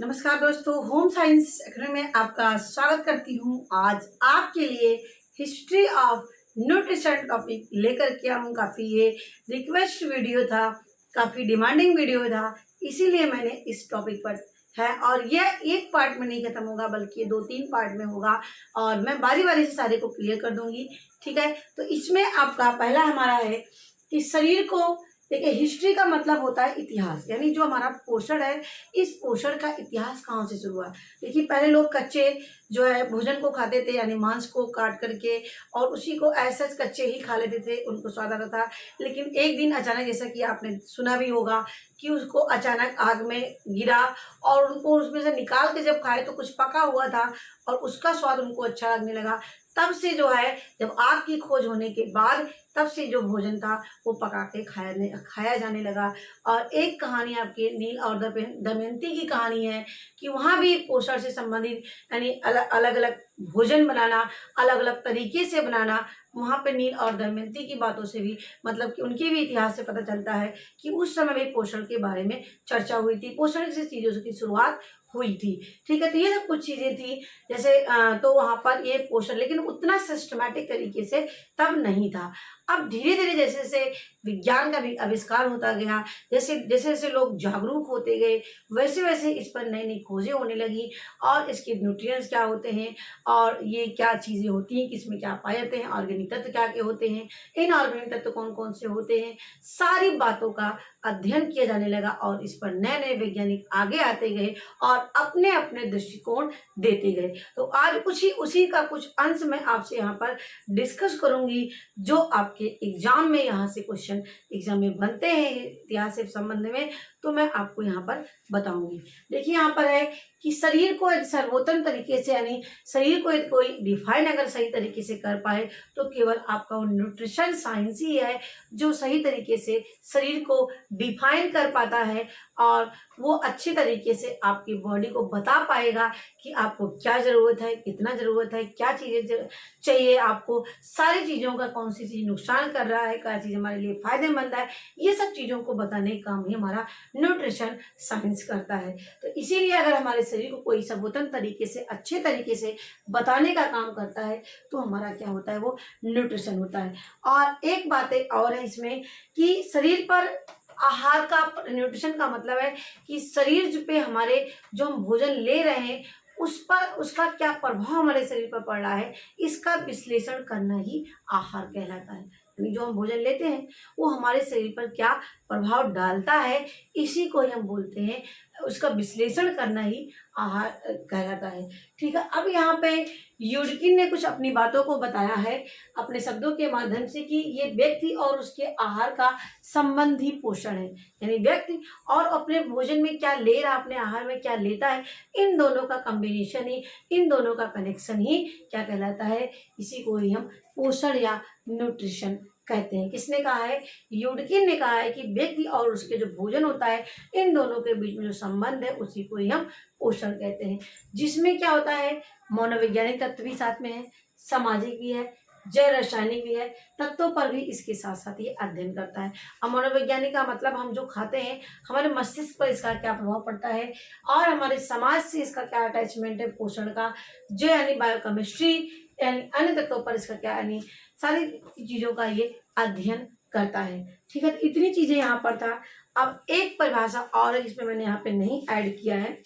नमस्कार दोस्तों, home science academy में आपका स्वागत करती हूँ। आज आपके लिए हिस्ट्री ऑफ न्यूट्रिशन टॉपिक लेकर के आऊँ। काफ़ी ये रिक्वेस्ट वीडियो था, काफ़ी डिमांडिंग वीडियो था, इसीलिए मैंने इस टॉपिक पर है। और यह एक पार्ट में नहीं खत्म होगा, बल्कि ये 2-3 पार्ट में होगा और मैं बारी बारी से सारे को क्लियर कर दूंगी। ठीक है, तो इसमें आपका पहला हमारा है कि शरीर को, देखिए हिस्ट्री का मतलब होता है इतिहास, यानी जो हमारा पोषण है, इस पोषण का इतिहास कहाँ से शुरू हुआ। देखिए पहले लोग कच्चे जो है भोजन को खाते थे, यानी मांस को काट करके और उसी को ऐसा कच्चे ही खा लेते थे, उनको स्वाद आता था। लेकिन एक दिन अचानक, जैसा कि आपने सुना भी होगा कि उसको अचानक आग में गिरा और उनको उसमें से निकाल के जब खाए तो कुछ पका हुआ था और उसका स्वाद उनको अच्छा लगने लगा। तब से जो है, जब आग की खोज होने के बाद, तब से जो भोजन था वो पका के खाया जाने लगा। और एक कहानी आपकी नील और दमयंती की कहानी है कि वहाँ भी पोषण से संबंधित, यानी अलग अलग भोजन बनाना, अलग अलग तरीके से बनाना, वहाँ पे नील और दमयंती की बातों से भी, मतलब कि उनके भी इतिहास से पता चलता है कि उस समय भी पोषण के बारे में चर्चा हुई थी, पोषण से चीज़ों की शुरुआत हुई थी। ठीक है, तो ये सब कुछ चीज़ें थी। जैसे तो वहाँ पर ये पोषण, लेकिन उतना सिस्टमैटिक तरीके से तब नहीं था। अब धीरे धीरे जैसे जैसे विज्ञान का भी आविष्कार होता गया, जैसे जैसे जैसे लोग जागरूक होते गए, वैसे वैसे इस पर नई नई खोजें होने लगी और इसके न्यूट्रिएंट्स क्या होते हैं और ये क्या चीज़ें होती हैं, किसमें क्या पाए जाते हैं, ऑर्गेनिक तत्व क्या क्या होते हैं, इन ऑर्गेनिक तत्व कौन कौन से होते हैं, सारी बातों का अध्ययन किया जाने लगा और इस पर नए नए वैज्ञानिक आगे आते गए और अपने अपने दृष्टिकोण देते गए। तो आज उसी का कुछ अंश मैं आपसे यहाँ पर डिस्कस करूंगी, जो आपके एग्जाम में, यहाँ से क्वेश्चन एग्जाम में बनते हैं इतिहास से संबंध में, तो मैं आपको यहाँ पर बताऊंगी। देखिए यहाँ पर है कि शरीर को एक सर्वोत्तम तरीके से, यानी शरीर को एक कोई डिफाइन अगर सही तरीके से कर पाए तो केवल आपका वो न्यूट्रिशन साइंस ही है जो सही तरीके से शरीर को डिफाइन कर पाता है और वो अच्छे तरीके से आपकी बॉडी को बता पाएगा कि आपको क्या ज़रूरत है, कितना ज़रूरत है, क्या चीज़ें चाहिए आपको, सारी चीज़ों का कौन सी चीज़ नुकसान कर रहा है, क्या चीज़ हमारे लिए फ़ायदेमंद है, ये सब चीज़ों को बताने का काम ही हमारा न्यूट्रिशन साइंस करता है। तो इसीलिए अगर हमारे शरीर को कोई सर्वोत्तम तरीके से, अच्छे तरीके से बताने का काम करता है तो हमारा क्या होता है, वो न्यूट्रिशन होता है। और एक बात और है इसमें कि शरीर पर आहार का, न्यूट्रिशन का मतलब है कि शरीर पे हमारे जो हम भोजन ले रहे हैं उस पर, उसका क्या प्रभाव हमारे शरीर पर पड़ रहा है, इसका विश्लेषण करना ही आहार कहलाता है। यानी जो हम भोजन लेते हैं वो हमारे शरीर पर क्या प्रभाव डालता है, इसी को हम बोलते हैं, उसका विश्लेषण करना ही आहार कहलाता है। ठीक है, अब यहाँ पे यूडकिन ने कुछ अपनी बातों को बताया है अपने शब्दों के माध्यम से कि ये व्यक्ति और उसके आहार का संबंधी पोषण है, यानी व्यक्ति और अपने भोजन में क्या ले रहा, अपने आहार में क्या लेता है, इन दोनों का कॉम्बिनेशन ही, इन दोनों का कनेक्शन ही क्या कहलाता है, इसी को ही हम पोषण या न्यूट्रिशन कहते हैं। किसने कहा है? यूडकिन ने कहा है कि व्यक्ति और उसके जो भोजन होता है, इन दोनों के बीच में जो संबंध है उसी को ही हम पोषण कहते हैं, जिसमें क्या होता है, मनोवैज्ञानिक तत्व भी साथ में है, सामाजिक भी है, जैव रासायनिक भी है, तत्वों पर भी इसके साथ साथ ये अध्ययन करता है। अब मनोवैज्ञानिक का मतलब हम जो खाते हैं, हमारे मस्तिष्क पर इसका क्या प्रभाव पड़ता है और हमारे समाज से इसका क्या अटैचमेंट है पोषण का, जो यानी बायोकेमिस्ट्री, यानी अन्य तत्वों पर इसका क्या, यानी सारी चीज़ों का ये अध्ययन करता है। ठीक है, तो इतनी चीज़ें यहाँ पर था। अब एक परिभाषा और है जिसमें मैंने यहाँ पे नहीं ऐड किया है,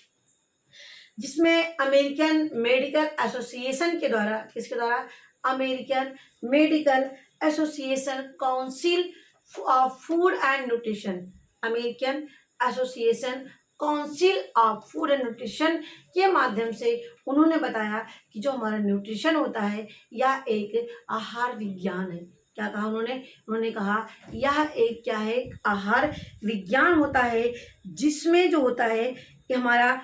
जिसमें अमेरिकन मेडिकल एसोसिएशन के द्वारा, किसके द्वारा, American medical association council of food and nutrition, American association council of food and nutrition के माध्यम से उन्होंने बताया कि जो हमारा न्यूट्रिशन होता है यह एक आहार विज्ञान है। क्या कहा उन्होंने? उन्होंने कहा यह एक क्या है, आहार विज्ञान होता है, जिसमें जो होता है कि हमारा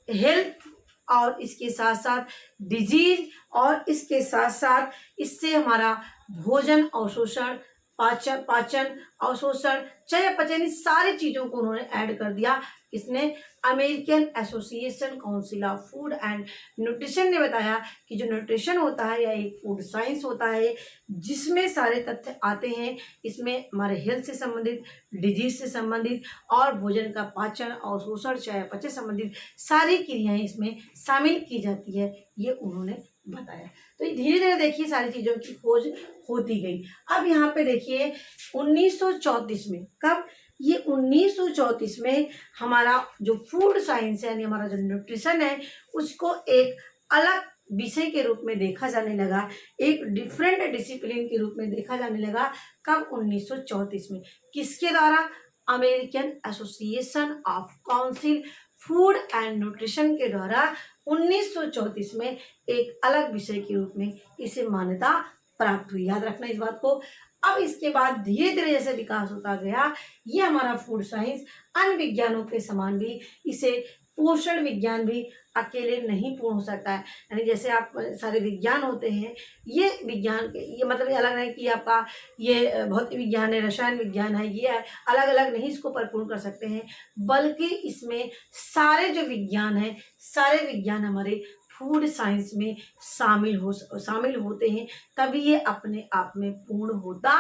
हेल्थ और इसके साथ साथ डिजीज और इसके साथ साथ इससे हमारा भोजन अवशोषण, पाचन पाचन अवशोषण चयापचय, सारी चीजों को उन्होंने ऐड कर दिया। किसने? American association council of food and nutrition ने बताया कि जो न्यूट्रिशन होता है या एक फूड साइंस होता है जिसमें सारे तथ्य आते हैं। इसमें हमारे हेल्थ से संबंधित, डिजीज से संबंधित और भोजन का पाचन अवशोषण चयापचय संबंधित सारी क्रियाएं इसमें शामिल की जाती है, ये उन्होंने बताया। तो धीरे धीरे देखिए सारी चीजों की खोज होती गई। अब यहाँ पे देखिए 1934 में, कब? ये 1934 में हमारा जो फूड साइंस है यानी हमारा जो न्यूट्रिशन है उसको एक अलग विषय के रूप में देखा जाने लगा, एक डिफरेंट डिसिप्लिन के रूप में देखा जाने लगा। कब? 1934 में। किसके द्वारा? American association of council food and nutrition के द्वारा 1934 में एक अलग विषय के रूप में इसे मान्यता प्राप्त हुई। याद रखना इस बात को। अब इसके बाद धीरे धीरे जैसे विकास होता गया, ये हमारा फूड साइंस अन्य विज्ञानों के समान भी इसे पोषण विज्ञान भी अकेले नहीं पूर्ण हो सकता है। यानी जैसे आप सारे विज्ञान होते हैं, ये विज्ञान के ये मतलब ये अलग नहीं कि आपका ये भौतिक विज्ञान है, रसायन विज्ञान है, ये अलग अलग नहीं इसको परिपूर्ण कर सकते हैं, बल्कि इसमें सारे जो विज्ञान है, सारे विज्ञान हमारे फूड साइंस में शामिल होते हैं, तभी ये अपने आप में पूर्ण होता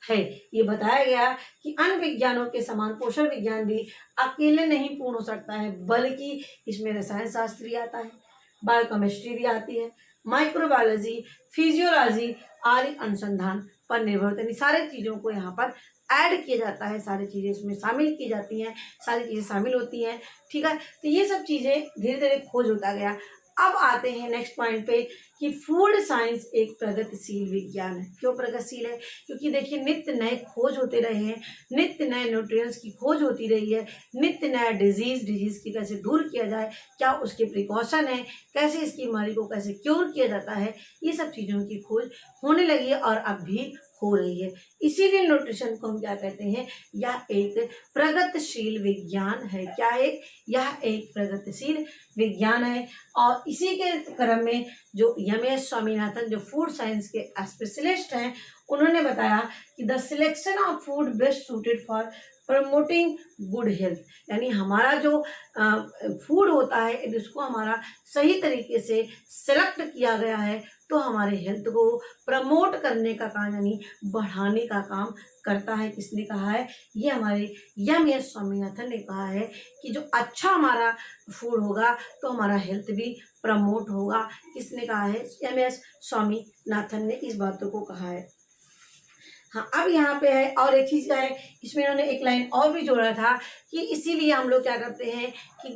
है। ये बताया गया कि अन्य विज्ञानों के समान पोषण विज्ञान भी अकेले नहीं पूर्ण हो सकता है, बल्कि इसमें रसायन शास्त्र भी आता है, बायोकेमिस्ट्री भी आती है, माइक्रोबायोलॉजी, फिजियोलॉजी आदि अनुसंधान पर निर्भर होते हैं। सारी चीज़ों को यहाँ पर ऐड किया जाता है, सारी चीज़ें इसमें शामिल की जाती हैं, सारी चीज़ें शामिल होती हैं। ठीक है, तो ये सब चीज़ें धीरे धीरे खोज होता गया। अब आते हैं नेक्स्ट पॉइंट पे कि फूड साइंस एक प्रगतिशील विज्ञान है। क्यों प्रगतिशील है? क्योंकि देखिए नित्य नए खोज होते रहे हैं, नित्य नए न्यूट्रिएंट्स की खोज होती रही है, नित्य नया डिजीज की कैसे दूर किया जाए, क्या उसके प्रिकॉशन है, कैसे इसकी बीमारी को कैसे क्योर किया जाता है, ये सब चीज़ों की खोज होने लगी है और अब भी हो रही है। इसीलिए न्यूट्रिशन को हम क्या कहते हैं? यह एक प्रगतिशील विज्ञान है। क्या है? यह एक प्रगतिशील विज्ञान है। और इसी के क्रम में जो एम.एस. स्वामीनाथन जो फूड साइंस के स्पेशलिस्ट हैं, उन्होंने बताया कि the selection of food best suited for promoting good health, यानी हमारा जो फूड होता है जिसको हमारा सही तरीके से सेलेक्ट किया गया है तो हमारे हेल्थ को प्रमोट करने का काम यानी बढ़ाने का काम करता है। किसने कहा है? ये हमारे एम.एस. स्वामीनाथन ने कहा है कि जो अच्छा हमारा फूड होगा तो हमारा हेल्थ भी प्रमोट होगा। किसने कहा है? एम.एस. स्वामीनाथन ने इस बातों को कहा है। हाँ, अब यहाँ पे है और एक चीज़ है, इसमें उन्होंने एक लाइन और भी जोड़ा था कि इसीलिए हम लोग क्या करते हैं कि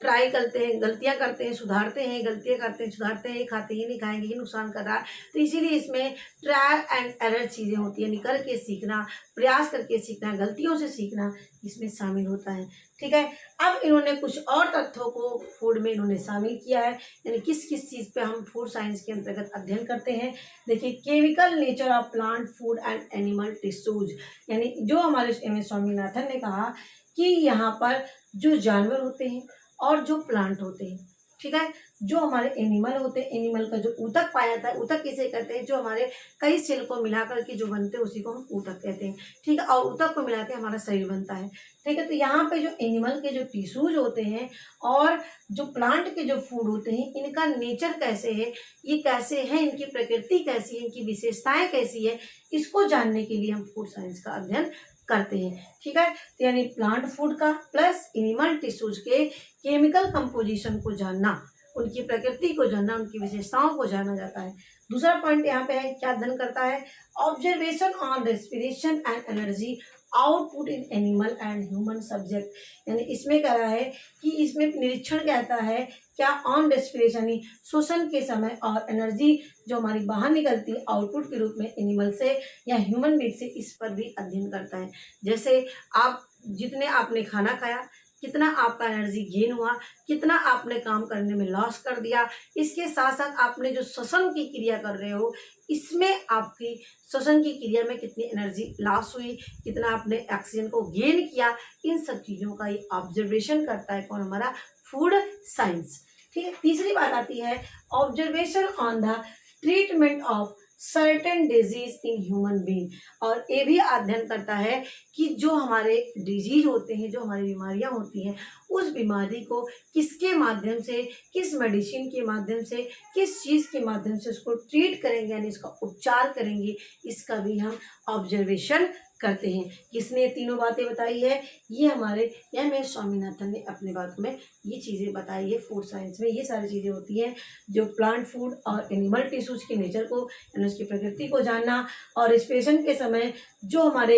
ट्राई करते हैं, गलतियाँ करते हैं, सुधारते हैं, गलतियाँ करते हैं, सुधारते हैं, खाते ही नहीं खाएंगे, ये नुकसान कर रहा है। तो इसीलिए इसमें ट्रायल एंड एरर चीज़ें होती है, यानी करके सीखना, प्रयास करके सीखना, गलतियों से सीखना इसमें शामिल होता है। ठीक है, अब इन्होंने कुछ और तथ्यों को फूड में इन्होंने शामिल किया है, यानी किस किस चीज़ पे हम फूड साइंस के अंतर्गत अध्ययन करते हैं। देखिए, chemical nature of plant food and animal tissues, यानी जो हमारे एम.एस. स्वामीनाथन ने कहा कि यहाँ पर जो जानवर होते हैं और जो प्लांट होते हैं, ठीक है, जो हमारे एनिमल होते हैं, एनिमल का जो ऊतक पाया जाता है, ऊतक किसे कहते हैं? जो हमारे कई सेल को मिलाकर के जो बनते हैं उसी को हम ऊतक कहते हैं। ठीक है, और ऊतक को मिला के हमारा शरीर बनता है। ठीक है, तो यहाँ पे जो एनिमल के जो टिश्यूज होते हैं और जो प्लांट के जो फूड होते हैं, इनका नेचर कैसे है, ये कैसे है, इनकी प्रकृति कैसी है, इनकी विशेषताएं कैसी है, इसको जानने के लिए हम फूड साइंस का अध्ययन करते हैं। ठीक है, तो यानी प्लांट फूड का प्लस एनिमल टिश्यूज के केमिकल कंपोजिशन को जानना, उनकी प्रकृति को जानना, उनकी विशेषताओं को जाना जाता है। दूसरा पॉइंट यहाँ पे है, क्या अध्ययन करता है? Observation on respiration and energy output in animal and human subject, यानी इसमें कह रहा है कि इसमें निरीक्षण कहता है क्या? ऑन रेस्पिरेशन यानी श्वसन के समय और एनर्जी जो हमारी बाहर निकलती है आउटपुट के रूप में एनिमल से या ह्यूमन बीट से, इस पर भी अध्ययन करता है। जैसे आप जितने आपने खाना खाया, कितना आपका एनर्जी गेन हुआ, कितना आपने काम करने में लॉस कर दिया, इसके साथ साथ आपने जो श्वसन की क्रिया कर रहे हो इसमें आपकी श्वसन की क्रिया में कितनी एनर्जी लॉस हुई, कितना आपने ऑक्सीजन को गेन किया, इन सब चीज़ों का ये ऑब्जर्वेशन करता है कौन? हमारा फूड साइंस। ठीक है, तीसरी बात आती है observation on the treatment of certain disease in human being, और ये भी अध्ययन करता है कि जो हमारे डिजीज होते हैं, जो हमारी बीमारियां होती हैं, उस बीमारी को किसके माध्यम से, किस मेडिसिन के माध्यम से, किस चीज़ के माध्यम से उसको ट्रीट करेंगे, यानी इसका उपचार करेंगे, इसका भी हम ऑब्जर्वेशन करते हैं। किसने ये तीनों बातें बताई है? ये हमारे एम एस स्वामीनाथन ने अपने बातों में ये चीज़ें बताई है। फूड साइंस में ये सारी चीज़ें होती हैं, जो प्लांट फूड और एनिमल टिश्यूज के नेचर को, यानी उसकी प्रकृति को जानना, और रिस्पिरेशन के समय जो हमारे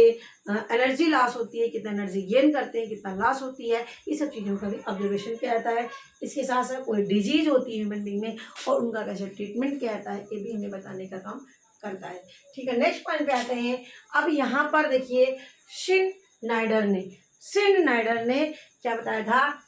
एनर्जी लॉस होती है, कितना एनर्जी गेन करते हैं, कितना लॉस होती है, ये सब चीज़ों का भी ऑब्जर्वेशन किया जाता है। इसके साथ साथ कोई डिजीज होती है ह्यूमन बीइंग में और उनका कैसे ट्रीटमेंट किया जाता है, ये भी हमें बताने का काम करता है। ठीक है, नेक्स्ट पॉइंट पे आते हैं। अब यहाँ पर देखिए, शिन नाइडर ने क्या बताया था,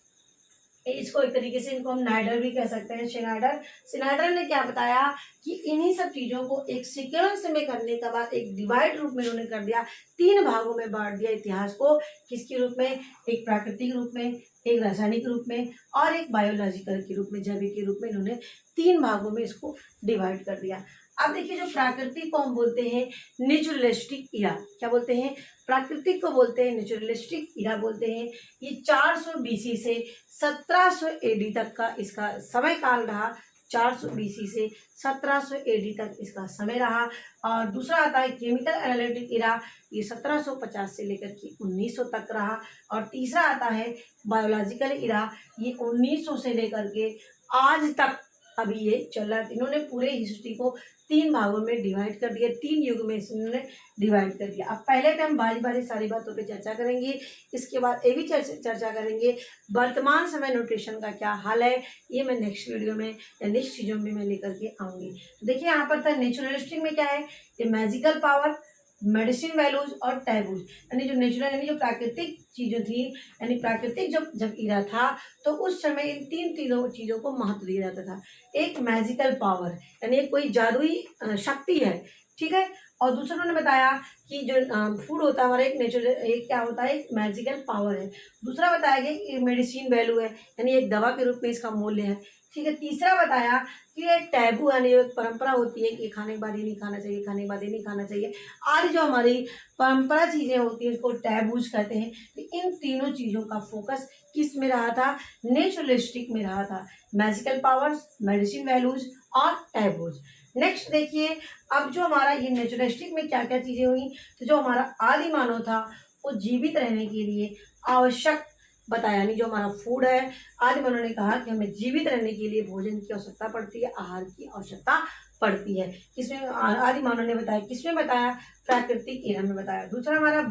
इसको एक तरीके से इनको हम नाइडर भी कह सकते हैं, शिनाइडर ने क्या बताया कि इन्हीं सब चीज़ों को एक सीक्वेंस में करने के बाद एक डिवाइड रूप में उन्होंने कर दिया, 3 भागों में बांट दिया इतिहास को। किसके रूप में? एक प्राकृतिक रूप में, एक रासायनिक रूप में और एक बायोलॉजिकल के रूप में, जैविक के रूप में इन्होंने 3 भागों में इसको डिवाइड कर दिया। अब देखिए, जो प्राकृतिक को हम बोलते हैं नेचुरलिस्टिक इरा। क्या बोलते हैं? प्राकृतिक को बोलते हैं नेचुरलिस्टिक इरा बोलते हैं। ये 400 बीसी से 1700 एडी तक का इसका समय काल रहा। 400 बीसी से 1700 एडी तक इसका समय रहा। और दूसरा आता है केमिकल एनालिटिक इरा, ये 1750 से लेकर के 1900 तक रहा। और तीसरा आता है बायोलॉजिकल इरा, ये 1900 से लेकर के आज तक अभी ये चल रहा है। इन्होंने पूरे हिस्ट्री को 3 भागों में डिवाइड कर दिया, 3 युग में इन्होंने डिवाइड कर दिया। अब पहले पे हम बारी बारी सारी बातों पे चर्चा करेंगे, इसके बाद ये भी चर्चा करेंगे वर्तमान समय न्यूट्रिशन का क्या हाल है। ये मैं नेक्स्ट वीडियो में या नेक्स्ट चीज़ों में मैं लेकर के आऊँगी। देखिए, यहाँ पर था नेचुरलिस्टिक में क्या है, ये मैजिकल पावर, मेडिसिन वैल्यूज और टैबूज, यानी जो नेचुरल, यानी जो प्राकृतिक चीज़ें थी, यानी प्राकृतिक जब इरा था तो उस समय इन तीनों चीज़ों को महत्व दिया जाता था। एक मैजिकल पावर, यानी कोई जादुई शक्ति है, ठीक है। और दूसरा उन्होंने बताया कि जो फूड होता है हमारा, एक नेचुरल, एक क्या होता है, एक मैजिकल पावर है। दूसरा बताया गया कि मेडिसिन वैल्यू है, यानी एक दवा के रूप में इसका मूल्य है, ठीक है। तीसरा बताया कि ये टैबू, यानी एक परंपरा होती है कि खाने के बाद ये नहीं खाना चाहिए, खाने के बाद ये नहीं खाना चाहिए, आज जो हमारी परंपरा चीज़ें होती हैं उसको टैबूज कहते हैं। तो इन तीनों चीज़ों का फोकस किस में रहा था? नेचुरलिस्टिक में रहा था। मैजिकल पावर्स, मेडिसिन वैल्यूज और टैबूज। नेक्स्ट देखिए, अब जो हमारा ये नेचुरलिस्टिक में क्या क्या चीज़ें हुई, तो जो हमारा आदि मानव था वो जीवित रहने के लिए आवश्यक बताया, यानी जो हमारा फूड है, आदि मानव ने कहा कि हमें जीवित रहने के लिए भोजन की आवश्यकता पड़ती है, आहार की आवश्यकता पड़ती है। किसमें आदि मानव ने बताया? किसमें बताया? प्राकृतिक इरा में बताया। दूसरा हमारा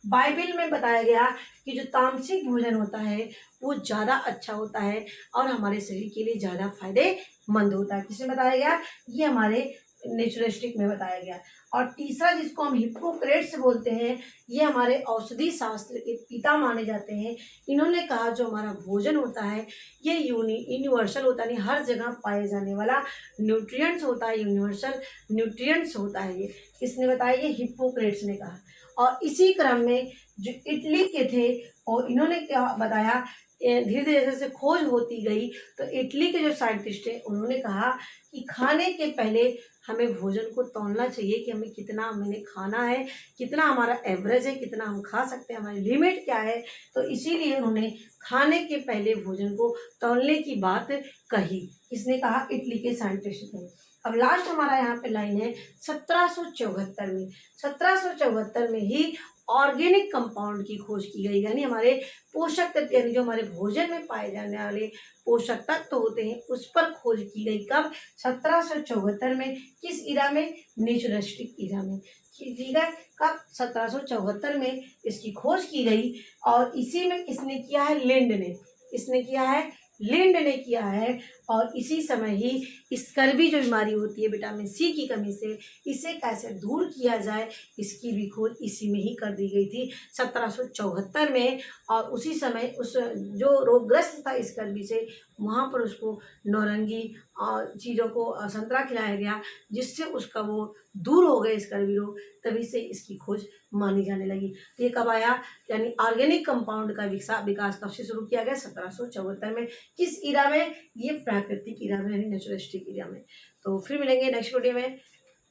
बाइबिल में बताया गया कि जो तामसिक भोजन होता है वो ज़्यादा अच्छा होता है और हमारे शरीर के लिए ज़्यादा फायदेमंद होता है। किसमें बताया गया? ये हमारे नेचुरलिस्टिक में बताया गया। और तीसरा, जिसको हम हिप्पोक्रेट्स बोलते हैं, ये हमारे औषधि शास्त्र के पिता माने जाते हैं। इन्होंने कहा जो हमारा भोजन होता है ये यूनिवर्सल होता है, हर जगह पाए जाने वाला न्यूट्रिएंट्स होता है, यूनिवर्सल न्यूट्रिएंट्स होता है। ये किसने बताया? ये हिप्पोक्रेट्स ने कहा। और इसी क्रम में जो इटली के थे, और इन्होंने क्या बताया, धीरे धीरे जैसे खोज होती गई तो इटली के जो साइंटिस्ट हैं उन्होंने कहा कि खाने के पहले हमें भोजन को तौलना चाहिए कि हमें कितना हमने खाना है, कितना हमारा एवरेज है, कितना हम खा सकते हैं, हमारी लिमिट क्या है। तो इसीलिए उन्होंने खाने के पहले भोजन को तौलने की बात कही। किसने कहा? इटली के साइंटिस्ट ने। अब लास्ट हमारा यहाँ पे लाइन है 1774 में। 1774 में ही ऑर्गेनिक कंपाउंड की खोज की गई, यानी हमारे पोषक तत्व, यानी जो हमारे भोजन में पाए जाने वाले पोषक तत्व होते हैं उस पर खोज की गई। कब? 1774 में। किस इरा में? नेचुरलिस्टिक इरा में। ठीक है, कब? 1774 में इसकी खोज की गई। और इसी में किसने किया है? लिंड ने। किसने किया है? लिंड ने किया है। और इसी समय ही स्कर्वी जो बीमारी होती है विटामिन सी की कमी से, इसे कैसे दूर किया जाए, इसकी भी खोज इसी में ही कर दी गई थी 1774 में। और उसी समय उस जो रोगग्रस्त था स्कर्वी से, वहाँ पर उसको नौरंगी और चीज़ों को संतरा खिलाया गया, जिससे उसका वो दूर हो गए स्कर्वी रोग। तभी से इसकी खोज मानी जाने लगी। तो ये कब आया? यानी ऑर्गेनिक कंपाउंड का विकास कब से शुरू किया गया? 1774 में। किस इरा में? ये प्राकृतिक इरा में, यानी नेचुरलिस्टिक इरा में। तो फिर मिलेंगे नेक्स्ट वीडियो में।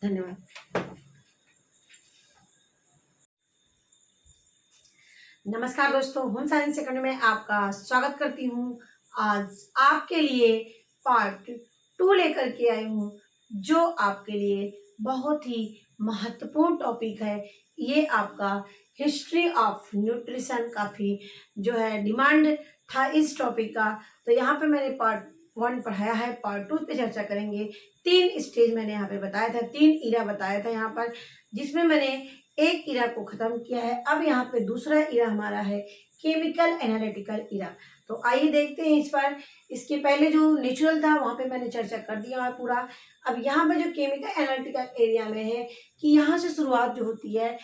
धन्यवाद। नमस्कार दोस्तों, होम साइंस सेकंड में आपका स्वागत करती हूँ। आज आपके लिए पार्ट 2 लेकर के आई हूँ, जो आपके लिए बहुत ही महत्वपूर्ण टॉपिक है। ये आपका हिस्ट्री ऑफ न्यूट्रिशन काफ़ी जो है डिमांड था इस टॉपिक का। तो यहाँ पे मैंने पार्ट 1 पढ़ाया है, पार्ट 2 पे चर्चा करेंगे। 3 स्टेज मैंने यहाँ पे बताया था, 3 इरा बताया था यहाँ पर, जिसमें मैंने एक इरा को खत्म किया है। अब यहाँ पे दूसरा इरा हमारा है केमिकल एनालिटिकल इरा। तो आइए देखते हैं इस पर। इसके पहले जो नेचुरल था वहाँ पे मैंने चर्चा कर दिया है पूरा। अब यहाँ पे जो केमिकल एनालिटिकल एरिया में है कि यहाँ से शुरुआत जो होती है,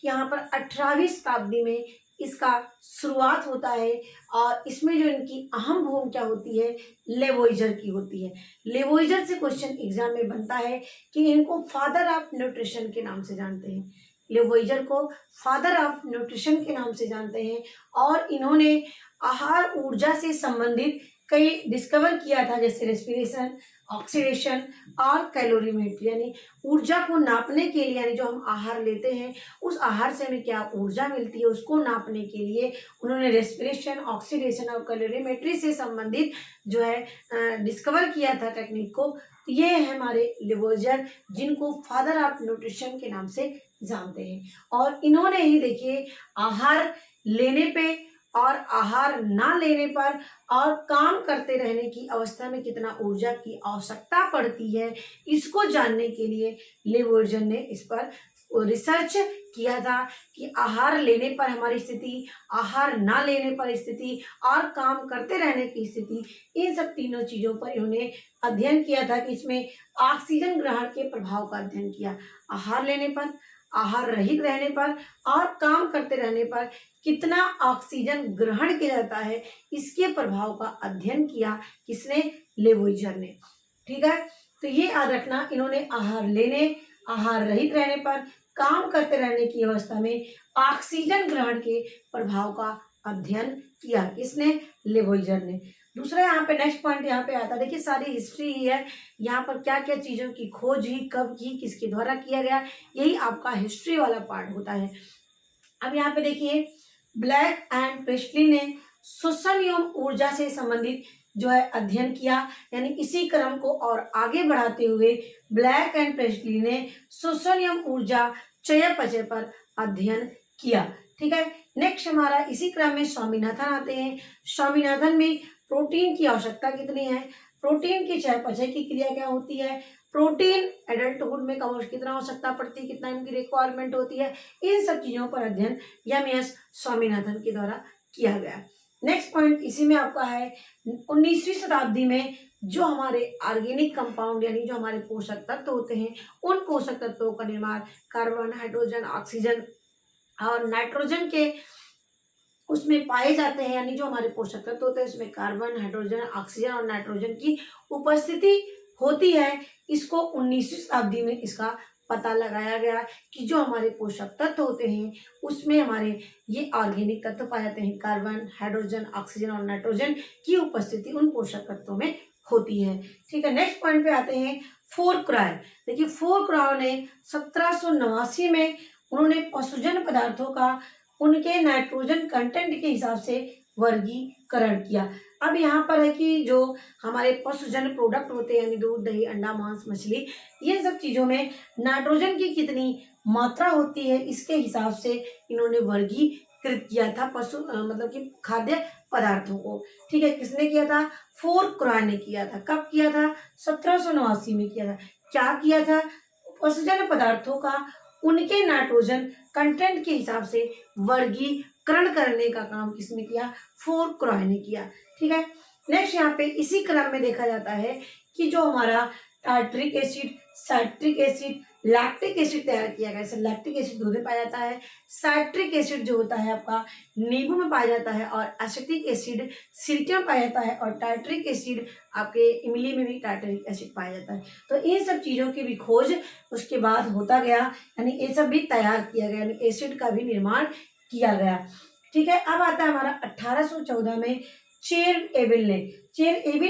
यहाँ पर 18वीं शताब्दी में इसका शुरुआत होता है। और इसमें जो इनकी अहम भूमिका होती है लेवोइजर की होती है। लेवोइजर से क्वेश्चन एग्जाम में बनता है कि इनको फादर ऑफ न्यूट्रिशन के नाम से जानते हैं। लेवोइजर को फादर ऑफ न्यूट्रिशन के नाम से जानते हैं। और इन्होंने आहार ऊर्जा से संबंधित कई डिस्कवर किया था, जैसे रेस्पिरेशन, ऑक्सीडेशन और कैलोरीमेट्री, यानी ऊर्जा को नापने के लिए, यानी जो हम आहार लेते हैं उस आहार से हमें क्या ऊर्जा मिलती है उसको नापने के लिए उन्होंने रेस्पिरेशन, ऑक्सीडेशन और कैलोरीमेट्री से संबंधित जो है डिस्कवर किया था टेक्निक को। तो ये है हमारे लेवोइजर, जिनको फादर ऑफ न्यूट्रिशन के नाम से जानते हैं। और इन्होंने ही देखिए आहार लेने पे और आहार ना लेने पर और काम करते रहने की अवस्था में कितना ऊर्जा की आवश्यकता पड़ती है, इसको जानने के लिए लेवोइजर ने इस पर रिसर्च किया था कि आहार लेने पर हमारी स्थिति, आहार ना लेने पर स्थिति और काम करते रहने की स्थिति, इन सब तीनों चीज़ों पर इन्होंने अध्ययन किया था। कि इसमें ऑक्सीजन ग्रहण के प्रभाव का अध्ययन किया, आहार लेने पर, आहार रहित रहने पर और काम करते रहने पर कितना ऑक्सीजन ग्रहण किया जाता है, इसके प्रभाव का अध्ययन किया किसने? लेवोइजर ने। ठीक है, तो ये याद रखना, इन्होंने आहार लेने, आहार रहित रहने पर, काम करते रहने की अवस्था में ऑक्सीजन ग्रहण के प्रभाव का अध्ययन किया किसने? लेवोइजर ने। दूसरा यहाँ पे नेक्स्ट पॉइंट यहाँ पे आता है, देखिए सारी हिस्ट्री ही है, यहाँ पर क्या क्या चीज़ों की खोज हुई, कब की, किसके द्वारा किया गया, यही आपका हिस्ट्री वाला पार्ट होता है। अब यहाँ पे देखिए ब्लैक एंड प्रेस्टली ने श्वसन एवं ऊर्जा से संबंधित जो है अध्ययन किया, यानी इसी क्रम को और आगे बढ़ाते हुए ब्लैक एंड प्रेस्टली ने श्वसन एवं ऊर्जा चयापचय पर अध्ययन किया। ठीक है, नेक्स्ट हमारा इसी क्रम में स्वामीनाथन आते हैं। स्वामीनाथन में प्रोटीन की आवश्यकता कितनी है, प्रोटीन की चयापचय की क्रिया क्या होती है, प्रोटीन एडल्टहुड में कितना आवश्यकता पड़ती है, कितना इनकी रिक्वायरमेंट होती है, इन सब चीज़ों पर अध्ययन एम.एस. स्वामीनाथन के द्वारा किया गया। नेक्स्ट पॉइंट इसी में आपका है 19वीं शताब्दी में जो हमारे ऑर्गेनिक कंपाउंड, यानी जो हमारे पोषक तत्व होते हैं, उन पोषक तत्वों का निर्माण कार्बन, हाइड्रोजन, ऑक्सीजन और नाइट्रोजन के उसमें पाए जाते हैं। यानी जो हमारे पोषक तत्व होते हैं उसमें कार्बन, हाइड्रोजन, ऑक्सीजन और नाइट्रोजन की उपस्थिति होती है। इसको 19वीं शताब्दी में इसका पता लगाया गया कि जो हमारे पोषक तत्व होते हैं उसमें हमारे ये ऑर्गेनिक तत्व पाए जाते हैं, कार्बन, हाइड्रोजन, ऑक्सीजन और नाइट्रोजन की उपस्थिति उन पोषक तत्वों में होती है। ठीक है, नेक्स्ट पॉइंट पे आते हैं फोरक्राय। देखिए फोरक्राय ने 1789 में उन्होंने पशुजन पदार्थों का उनके नाइट्रोजन कंटेंट के हिसाब से वर्गीकरण किया। अब यहाँ पर है कि जो हमारे पशुजन प्रोडक्ट होते हैं, यानी दूध, दही, अंडा, मांस, मछली, ये सब चीज़ों में नाइट्रोजन की कितनी मात्रा होती है, इसके हिसाब से इन्होंने वर्गीकृत किया था मतलब कि खाद्य पदार्थों को। ठीक है, किसने किया था? फोरक्राय ने किया था। कब किया था? 1789 में किया था। क्या किया था? पशुजन पदार्थों का उनके नाइट्रोजन कंटेंट के हिसाब से वर्गीकरण करने का काम किसने किया? फोरक्राय ने किया। ठीक है, नेक्स्ट यहाँ पे इसी क्रम में देखा जाता है कि जो हमारा tartaric acid, citric acid, lactic acid तैयार किया गया। जैसे लैक्टिक एसिड दूध में पाया जाता है, साइट्रिक एसिड जो होता है आपका नींबू में पाया जाता है, और एसिटिक एसिड सिरके में पाया जाता है, और टार्ट्रिक एसिड आपके इमली में भी टार्ट्रिक एसिड पाया जाता है। तो इन सब चीज़ों की भी खोज उसके बाद होता गया, यानी ये सब भी तैयार किया गया, यानी एसिड का भी निर्माण किया गया। ठीक है, अब आता है हमारा 1814 में चेर एविल ने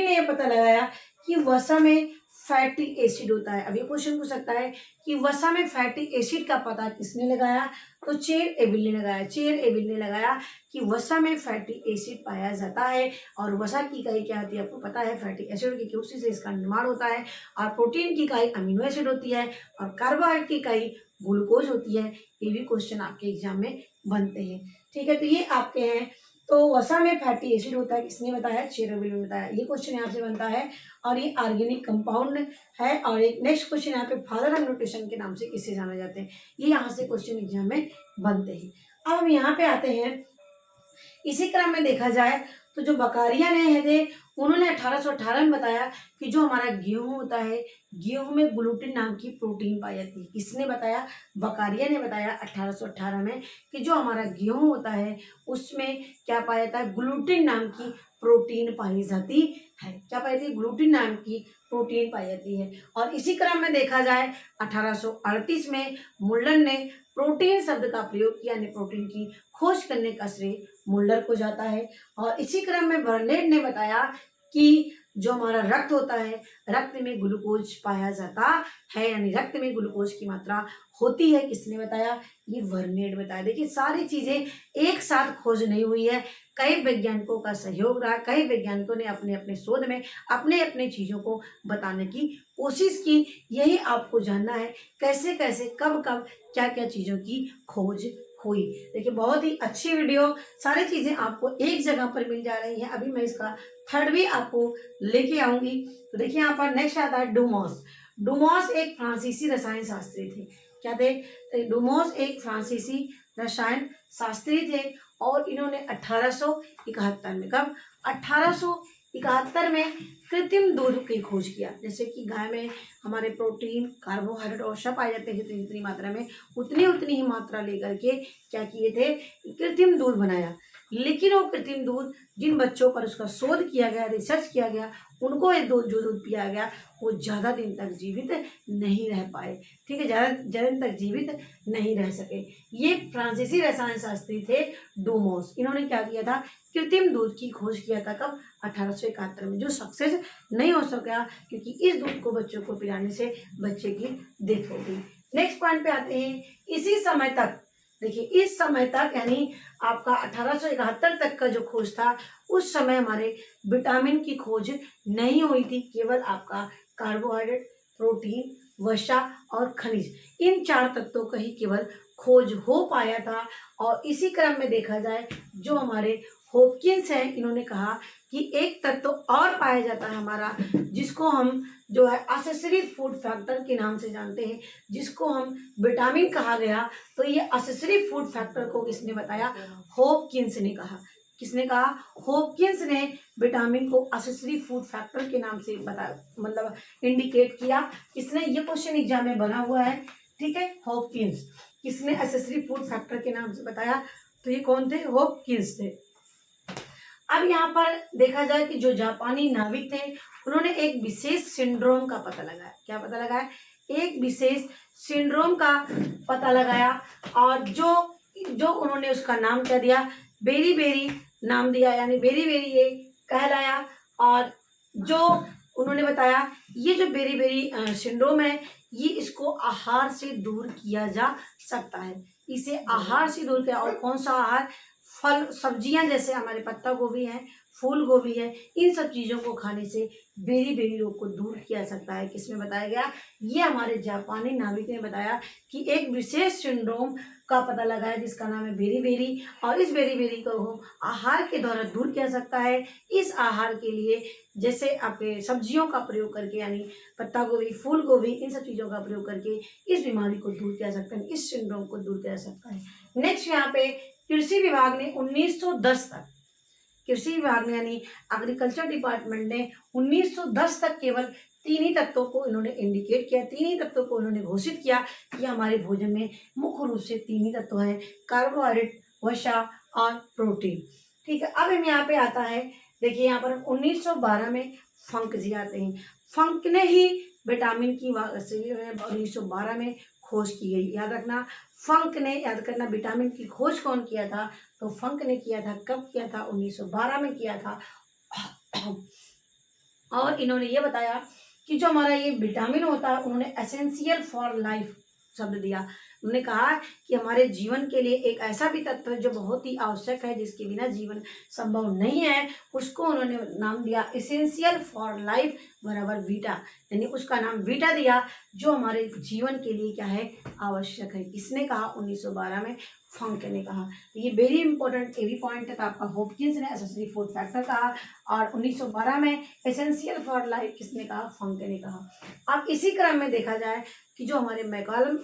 यह पता लगाया कि वसा में फैटी एसिड होता है। अब ये क्वेश्चन पूछ सकता है कि वसा में फैटी एसिड का पता किसने लगाया, तो चेर एविल ने लगाया। चेर एविल ने लगाया कि वसा में फैटी एसिड पाया जाता है, और वसा की इकाई क्या होती है आपको पता है, फैटी एसिड की, उसी से इसका निर्माण होता है। और प्रोटीन की इकाई अमीनो एसिड होती है, और कार्बोहाइड्रेट की इकाई ग्लूकोज होती है। ये भी क्वेश्चन आपके एग्जाम में बनते हैं। ठीक है, तो ये आपके हैं। तो वसा में फैटी एसिड होता है किसने बताया, चेरोबिल ने बताया। ये क्वेश्चन यहाँ से बनता है, और ये ऑर्गेनिक कंपाउंड है। और एक नेक्स्ट क्वेश्चन यहाँ पे फादर ऑफ न्यूट्रिशन के नाम से किसे जाना जाते हैं, ये यहाँ से क्वेश्चन एग्जाम में बनते हैं। अब हम यहाँ पे आते हैं, इसी क्रम में देखा जाए तो जो बकारिया ने थे, उन्होंने 1818 में बताया कि जो हमारा गेहूं होता है, गेहूं में ग्लूटिन नाम की प्रोटीन पाई जाती है। किसने बताया, बकारिया ने बताया 1818 में कि जो हमारा गेहूं होता है उसमें क्या पाया जाता है, ग्लूटिन नाम की प्रोटीन पाई जाती है। क्या पाई जाती है, ग्लूटिन नाम की प्रोटीन पाई जाती है। और इसी क्रम में देखा जाए 1838 में मुल्लर ने प्रोटीन शब्द का प्रयोग किया, यानी प्रोटीन की खोज करने का श्रेय मुल्लर को जाता है। और इसी क्रम में बर्नेट ने बताया कि जो हमारा रक्त होता है, रक्त में ग्लूकोज पाया जाता है, यानी रक्त में ग्लूकोज की मात्रा होती है। किसने बताया, ये बर्नेट बताया। देखिए सारी चीजें एक साथ खोज नहीं हुई है, कई वैज्ञानिकों का सहयोग रहा, कई वैज्ञानिकों ने अपने अपने शोध में अपने अपने चीजों को बताने की कोशिश की। यही आपको जानना है, कैसे कैसे कब कब क्या क्या चीजों की खोज हुई। देखिए बहुत ही अच्छी वीडियो, सारी चीजें आपको एक जगह पर मिल जा रही है। अभी मैं इसका थर्ड भी आपको लेके आऊंगी। तो देखिए यहाँ पर नेक्स्ट आता है डुमॉस। डुमॉस एक फ्रांसीसी रसायन शास्त्री थे। क्या थे, तो डुमॉस एक फ्रांसीसी रसायन शास्त्री थे, और इन्होंने 1871 में, कब, 1871 में कृत्रिम दूध की खोज किया। जैसे कि गाय में हमारे प्रोटीन, कार्बोहाइड्रेट और सब पाए जाते हैं जितनी जितनी मात्रा में, उतनी उतनी ही मात्रा लेकर के क्या किए थे, कृत्रिम दूध बनाया। लेकिन वो कृत्रिम दूध, जिन बच्चों पर उसका शोध किया गया, रिसर्च किया गया, उनको ये दूध जो दूध पिया गया वो ज़्यादा दिन तक जीवित नहीं रह पाए। ठीक है, ज़्यादा दिन तक जीवित नहीं रह सके। ये फ्रांसीसी रसायन शास्त्री थे डूमोस। इन्होंने क्या किया था, कृत्रिम दूध की खोज किया था, कब, 1871 में, जो सक्सेस नहीं हो सका क्योंकि इस दूध को बच्चों को पिलाने से बच्चे की डेथ हो गई। नेक्स्ट पॉइंट पे आते हैं, इसी समय तक, देखिए इस समय तक यानी आपका 1871 तक का जो खोज था, उस समय हमारे विटामिन की खोज नहीं हुई थी। केवल आपका कार्बोहाइड्रेट, प्रोटीन, वसा और खनिज, इन 4 तत्वों का ही केवल खोज हो पाया था। और इसी क्रम में देखा जाए जो हमारे हॉपकिंस हैं, इन्होंने कहा कि एक तत्व और पाया जाता है हमारा, जिसको हम जो है असेसरी फूड फैक्टर के नाम से जानते हैं, जिसको हम विटामिन कहा गया। तो ये असेसरी फूड फैक्टर को किसने बताया, हॉपकिंस ने कहा। किसने कहा, हॉपकिंस ने विटामिन को असेसरी फूड फैक्टर के नाम से बताया, मतलब इंडिकेट किया। किसने, ये क्वेश्चन एग्जाम में बना हुआ है। ठीक है, हॉपकिंस, किसने एसेसरी फूड फैक्टर के नाम से बताया, तो ये कौन थे, हॉपकिंस थे। अब यहाँ पर देखा जाए कि जो जापानी नाविक थे, उन्होंने एक विशेष सिंड्रोम का पता लगाया। क्या पता लगाया, एक विशेष सिंड्रोम का पता लगाया, और जो जो उन्होंने उसका नाम क्या दिया, बेरी बेरी नाम दिया, यानी बेरी बेरी ये कहलाया। और जो उन्होंने बताया, ये जो बेरी बेरी सिंड्रोम है, ये इसको आहार से दूर किया जा सकता है। इसे आहार से दूर किया, और कौन सा आहार, फल सब्जियां, जैसे हमारे पत्ता गोभी है, फूल गोभी है, इन सब चीज़ों को खाने से बेरी बेरी रोग को दूर किया जा सकता है। किसमें बताया गया, ये हमारे जापानी नाविक ने बताया कि एक विशेष सिंड्रोम का पता लगाया जिसका नाम है बेरी बेरी, और इस बेरी बेरी को आहार के द्वारा दूर किया जा सकता है। इस आहार के लिए जैसे आपके सब्जियों का प्रयोग करके, यानी पत्ता गोभी, फूल गोभी, इन सब चीज़ों का प्रयोग करके इस बीमारी को दूर किया जा सकता है, इस सिंड्रोम को दूर किया जा सकता है। नेक्स्ट यहाँ पे कृषि विभाग ने 1910 तक, कृषि विभाग ने यानी एग्रीकल्चर डिपार्टमेंट ने 1910 तक केवल 3 ही तत्वों को इन्होंने इंडिकेट किया, 3 ही तत्वों को इन्होंने घोषित किया कि हमारे भोजन में मुख्य रूप से 3 ही तत्व हैं, कार्बोहाइड्रेट, वसा और प्रोटीन। ठीक है, अब हम यहाँ पे आता है, देखिए यहाँ पर 1912 में फंक जी आते हैं। फंक ने ही विटामिन की 1912 में खोज की गई। याद रखना, फंक ने, याद करना, विटामिन की खोज कौन किया था, तो फंक ने किया था। कब किया था, 1912 में किया था। और इन्होंने ये बताया कि जो हमारा ये विटामिन होता है उन्होंने एसेंशियल फॉर लाइफ शब्द दिया। उन्होंने कहा कि हमारे जीवन के लिए एक ऐसा भी तत्व है जो बहुत ही आवश्यक है, जिसके बिना जीवन संभव नहीं है, उसको उन्होंने नाम दिया एसेंशियल फॉर लाइफ बराबर वीटा, यानी उसका नाम वीटा दिया, जो हमारे जीवन के लिए क्या है, आवश्यक है। किसने कहा? 1912 में फंक ने कहा। तो ये वेरी इंपॉर्टेंट ए भी पॉइंट है। तो आपका हॉपकिंस ने एसेसरी फूड फैक्टर कहा और 1912 में एसेंशियल फॉर लाइफ किसने कहा? फंक ने कहा। अब इसी क्रम में देखा जाए कि जो हमारे मैकॉलम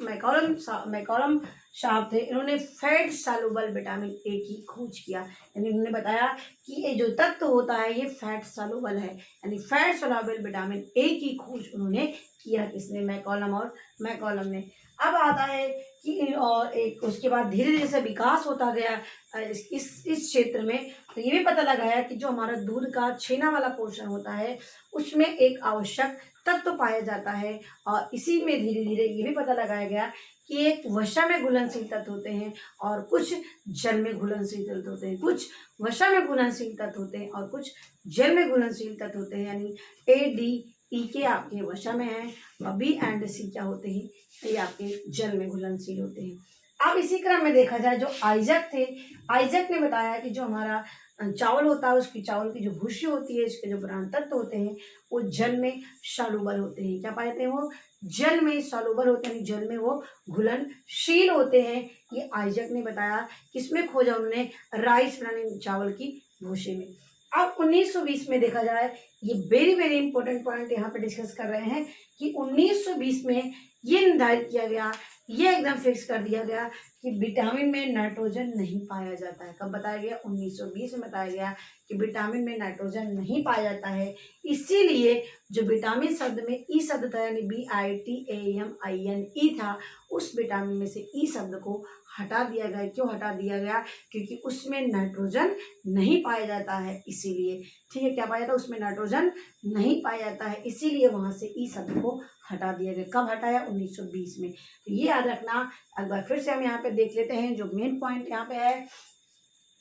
साहब थे, इन्होंने फैट सॉल्युबल विटामिन ए की खोज किया। यानी उन्होंने बताया कि ये जो तत्व होता है ये फैट सॉल्युबल है, यानी फैट सॉल्युबल विटामिन ए की खोज उन्होंने किया। किसने? मैकॉलम ने। अब आता है कि और एक उसके बाद धीरे धीरे से विकास होता गया इस क्षेत्र में। तो ये भी पता लगाया कि जो हमारा दूध का छेना वाला पोर्शन होता है उसमें एक आवश्यक तत्व पाया जाता है, और इसी में धीरे धीरे ये भी पता लगाया गया कि एक वसा में घुलनशील तत्व होते हैं और कुछ जल में घुलनशील तत्व होते हैं। कुछ वसा में घुलनशील तत्व होते हैं और कुछ जल में घुलनशील तत्व होते हैं। यानी ADE के आपके वसा में है और B एंड C क्या होते हैं? ये आपके जल में घुलनशील होते हैं। अब इसी क्रम में देखा जाए जो आइजक थे, आइजक ने बताया कि जो हमारा चावल होता है उसकी चावल की जो भूसी होती है, इसके जो प्राण तत्व होते हैं वो जल में सॉल्युबल होते हैं। क्या पाए थे? वो जल में सॉल्युबल होते हैं, जल में वो घुलनशील होते हैं। ये आइजक ने बताया। किसमें खोजा उन्होंने? राइस यानी चावल की भूसी में। अब 1920 में देखा जाए, ये वेरी वेरी इंपॉर्टेंट पॉइंट यहाँ पे डिस्कस कर रहे हैं कि 1920 में ये निर्धारित किया गया, ये एकदम फिक्स कर दिया गया कि विटामिन में नाइट्रोजन नहीं पाया जाता है। कब बताया गया? 1920 में बताया गया कि विटामिन में नाइट्रोजन नहीं पाया जाता है। इसीलिए जो विटामिन शब्द में ई शब्द था, यानी VITAMINE था, उस विटामिन में से ई शब्द को हटा दिया गया। क्यों हटा दिया गया? क्योंकि उसमें नाइट्रोजन नहीं पाया जाता है, इसीलिए। ठीक है, क्या पाया जाता है? उसमें नाइट्रोजन नहीं पाया जाता है, इसीलिए वहां से ई शब्द को हटा दिया गया। कब हटाया? 1920 में। तो ये याद रखना। एक बार फिर से हम यहाँ पे देख लेते हैं जो मेन पॉइंट यहाँ पे है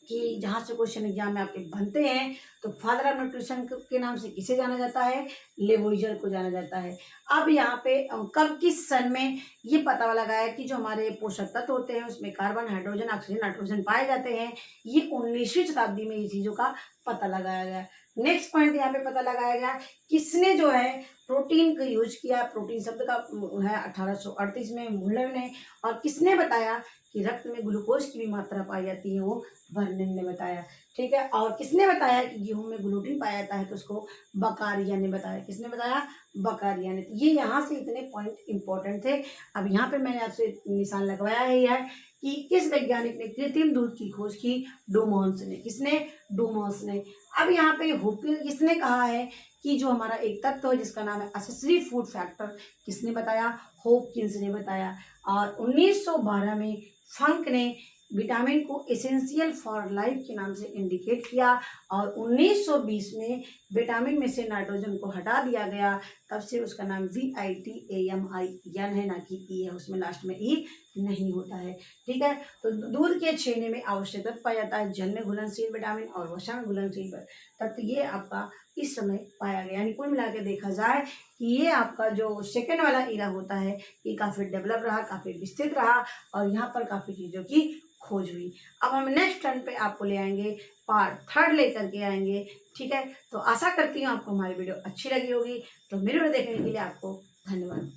कि जहाँ से क्वेश्चन एग्जाम में आपके बनते हैं। तो फादर ऑफ न्यूट्रिशन के नाम से किसे जाना जाता है? लेवोइजर को जाना जाता है। अब यहाँ पे कब किस सन में ये पता लगाया कि जो हमारे पोषक तत्व होते हैं उसमें कार्बन, हाइड्रोजन, ऑक्सीजन, नाइट्रोजन पाए जाते हैं। ये 19वीं शताब्दी में ये चीज़ों का पता लगाया गया। नेक्स्ट पॉइंट यहाँ पे पता लगाया गया किसने जो है प्रोटीन का यूज किया। प्रोटीन शब्द का है 1838 में मुल्लर ने। और किसने बताया कि रक्त में ग्लूकोज की भी मात्रा पाई जाती है? वो बर्निन ने बताया। ठीक है, और किसने बताया कि गेहूं में ग्लूटीन पाया जाता है? तो उसको बकारिया ने बताया। किसने बताया? बकारिया ने। तो ये यहाँ से इतने पॉइंट इंपॉर्टेंट थे। अब यहाँ पे मैंने आपसे निशान लगवाया है कि किस वैज्ञानिक ने कृत्रिम दूध की खोज की? डुमोंस ने। किसने? डुमोंस ने। अब यहाँ पे हॉपकिंस किसने कहा है कि जो हमारा एक तत्व है जिसका नाम है एसेसरी फूड फैक्टर, किसने बताया? हॉपकिंस ने बताया। और 1912 में फंक ने विटामिन को एसेंशियल फॉर लाइफ के नाम से इंडिकेट किया। और 1920 में विटामिन में से नाइट्रोजन को हटा दिया गया। तब से उसका नाम VITAMIN है, ना कि E है। उसमें लास्ट में E नहीं होता है। ठीक है, तो दूध के छेने में आवश्यक तत्व पाया जाता है, जल में घुलनशील विटामिन और वसा में घुलनशील तत्व। ये आपका इस समय पाया गया। यानी कुल मिला के देखा जाए कि ये आपका जो सेकेंड वाला इरा होता है ये काफ़ी डेवलप रहा, काफ़ी विस्तृत रहा और यहाँ पर काफ़ी चीज़ों की खोज हुई। अब हम नेक्स्ट टर्न पे आपको ले आएंगे, पार्ट 3 लेकर के आएंगे। ठीक है, तो आशा करती हूँ आपको हमारी वीडियो अच्छी लगी होगी। तो मेरे वीडियो देखने के लिए आपको धन्यवाद।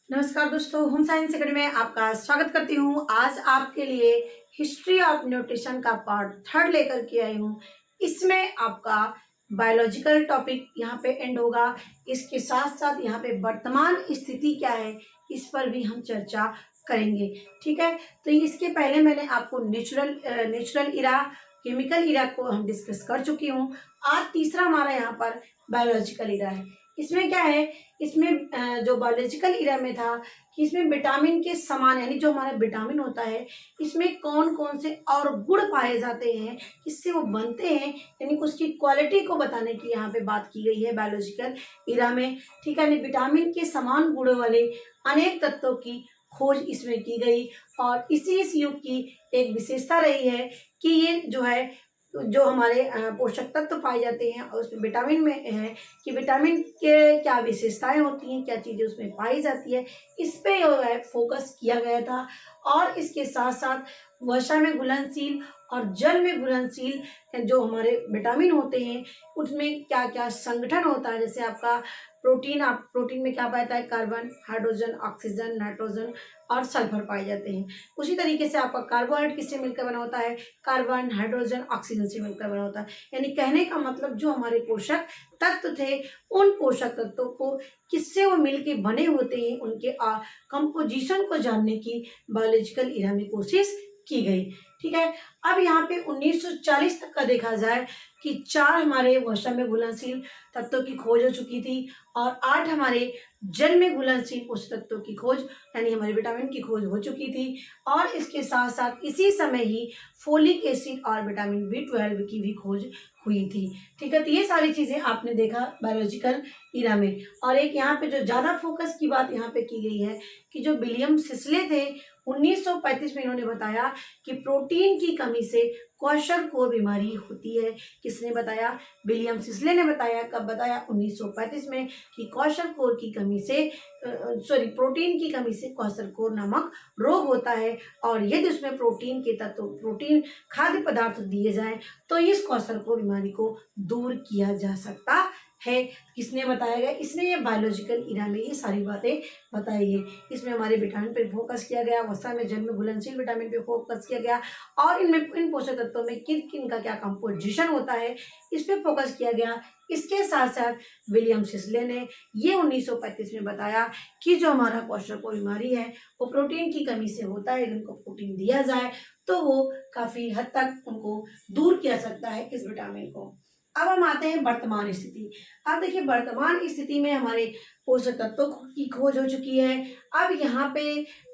नमस्कार दोस्तों, होम साइंस अकेडमी में आपका स्वागत करती हूँ। आज आपके लिए हिस्ट्री ऑफ न्यूट्रिशन का पार्ट 3 लेकर के आई हूँ। इसमें आपका बायोलॉजिकल टॉपिक यहाँ पे एंड होगा। इसके साथ साथ यहाँ पे वर्तमान स्थिति क्या है इस पर भी हम चर्चा करेंगे। ठीक है, तो इसके पहले मैंने आपको नेचुरल इरा, केमिकल इरा को हम डिस्कस कर चुकी हूँ। आज तीसरा हमारा यहाँ पर बायोलॉजिकल इरा है। इसमें क्या है, इसमें जो बायोलॉजिकल इरा में था कि इसमें विटामिन के समान, यानी जो हमारा विटामिन होता है इसमें कौन कौन से और गुण पाए जाते हैं, इससे वो बनते हैं, यानी उसकी क्वालिटी को बताने की यहाँ पे बात की गई है बायोलॉजिकल इरा में। ठीक है, विटामिन के समान गुणों वाले अनेक तत्वों की खोज इसमें की गई। और इसी इस युग की एक विशेषता रही है कि ये जो है जो हमारे पोषक तत्व पाए जाते हैं, और उसमें विटामिन में है कि विटामिन के क्या विशेषताएं होती हैं, क्या चीज़ें उसमें पाई जाती है, इस पे जो है फोकस किया गया था। और इसके साथ साथ वर्षा में घुलनशील और जल में घुलनशील जो हमारे विटामिन होते हैं, उसमें क्या क्या संगठन होता है। जैसे आपका प्रोटीन, आप प्रोटीन में क्या पाता है, कार्बन, हाइड्रोजन, ऑक्सीजन, नाइट्रोजन और सल्फर पाए जाते हैं। उसी तरीके से आपका कार्बोहाइड्रेट किससे मिलकर बना होता है, कार्बन, हाइड्रोजन, ऑक्सीजन से मिलकर बना होता है। यानी कहने का मतलब जो हमारे पोषक तत्व थे, उन पोषक तत्वों को किससे वो मिलके बने होते हैं, उनके कंपोजिशन को जानने की बायोलॉजिकल इरा में कोशिश की गई। ठीक है। अब यहाँ पे 1940 तक का देखा जाए कि 4 हमारे वर्षा में घुलनशील तत्वों की खोज हो चुकी थी और 8 हमारे जल में घुलनशील पोषक तत्वों की खोज, यानी हमारे विटामिन की खोज हो चुकी थी। और इसके साथ साथ इसी समय ही फोलिक एसिड और विटामिन B12 की भी खोज हुई थी। ठीक है। तो ये सारी चीज़ें आपने देखा बायोलॉजिकल इरा में। और एक यहाँ पे जो ज़्यादा फोकस की बात यहाँ पे की गई है कि जो विलियम सिसले थे, 1935 में इन्होंने बताया कि प्रोटीन की कमी से क्वाशरकोर बीमारी होती है। किसने बताया, विलियम सिसले ने बताया। कब बताया, 1935 में, कि क्वाशरकोर की कमी से प्रोटीन की कमी से क्वाशरकोर नामक रोग होता है। और यदि उसमें प्रोटीन के तत्व, प्रोटीन खाद्य पदार्थ दिए जाएं तो इस क्वाशरकोर बीमारी को दूर किया जा सकता है। किसने बताया गया, इसने ये बायोलॉजिकल इरा में ये सारी बातें बताई गई। इसमें हमारे विटामिन पे फोकस किया गया, वसा में जल में घुलनशील विटामिन पे फोकस किया गया, और इनमें इन पोषक तत्वों में किन किन का क्या कंपोजिशन होता है, इस पे फोकस किया गया। इसके साथ साथ विलियम सिसले ने ये 1935 में बताया कि जो हमारा क्वाशरकोर बीमारी है वो प्रोटीन की कमी से होता है। इनको प्रोटीन दिया जाए तो वो काफ़ी हद तक उनको दूर किया सकता है, इस विटामिन को। अब हम आते हैं वर्तमान स्थिति। अब देखिए, वर्तमान स्थिति में हमारे पोषक तत्वों की खोज हो चुकी है। अब यहाँ पे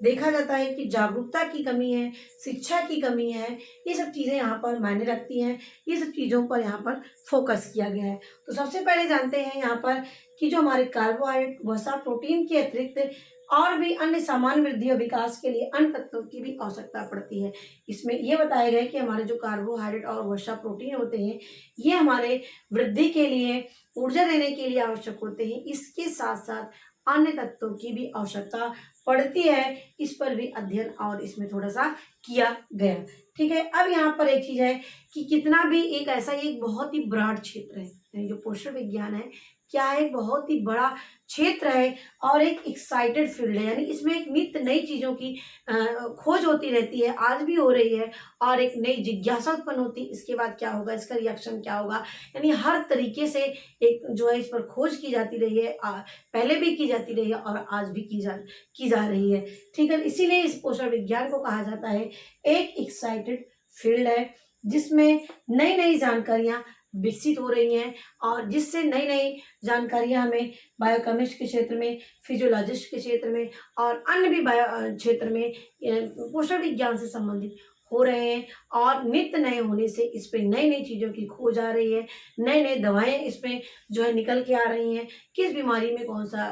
देखा जाता है कि जागरूकता की कमी है, शिक्षा की कमी है, ये सब चीज़ें यहाँ पर मायने रखती हैं। ये सब चीज़ों पर यहाँ पर फोकस किया गया है। तो सबसे पहले जानते हैं यहाँ पर कि जो हमारे कार्बोहाइड्रेट, वसा, प्रोटीन के अतिरिक्त और भी अन्य सामान्य वृद्धि और विकास के लिए अन्य तत्वों की भी आवश्यकता पड़ती है। इसमें ये बताया गया है कि हमारे जो कार्बोहाइड्रेट और वसा, प्रोटीन होते हैं, ये हमारे वृद्धि के लिए, ऊर्जा देने के लिए आवश्यक होते हैं। इसके साथ साथ अन्य तत्वों की भी आवश्यकता पड़ती है। इस पर भी अध्ययन और इसमें थोड़ा सा किया गया। ठीक है। अब यहाँ पर एक चीज है कि कितना भी एक ऐसा एक बहुत ही ब्रॉड क्षेत्र है, यानी जो पोषण विज्ञान है, क्या है, बहुत ही बड़ा क्षेत्र है और एक एक्साइटेड फील्ड है। यानी इसमें एक नित्य नई चीज़ों की खोज होती रहती है, आज भी हो रही है, और एक नई जिज्ञासा उत्पन्न होती है, इसके बाद क्या होगा, इसका रिएक्शन क्या होगा। यानी हर तरीके से एक जो है इस पर खोज की जाती रही है, पहले भी की जाती रही है और आज भी की जा रही है। ठीक है। इसीलिए इस पोषण विज्ञान को कहा जाता है एक एक्साइटेड फील्ड है, जिसमें नई नई जानकारियाँ विकसित हो रही हैं, और जिससे नई नई जानकारियां हमें बायोकेमिस्ट के क्षेत्र में, फिजियोलॉजिस्ट के क्षेत्र में और अन्य भी बायो क्षेत्र में पोषण विज्ञान से संबंधित हो रहे हैं। और नित्य नए होने से इस पे नई नई चीज़ों की खोज आ रही है, नई नई दवाएं इसमें जो है निकल के आ रही हैं, किस बीमारी में कौन सा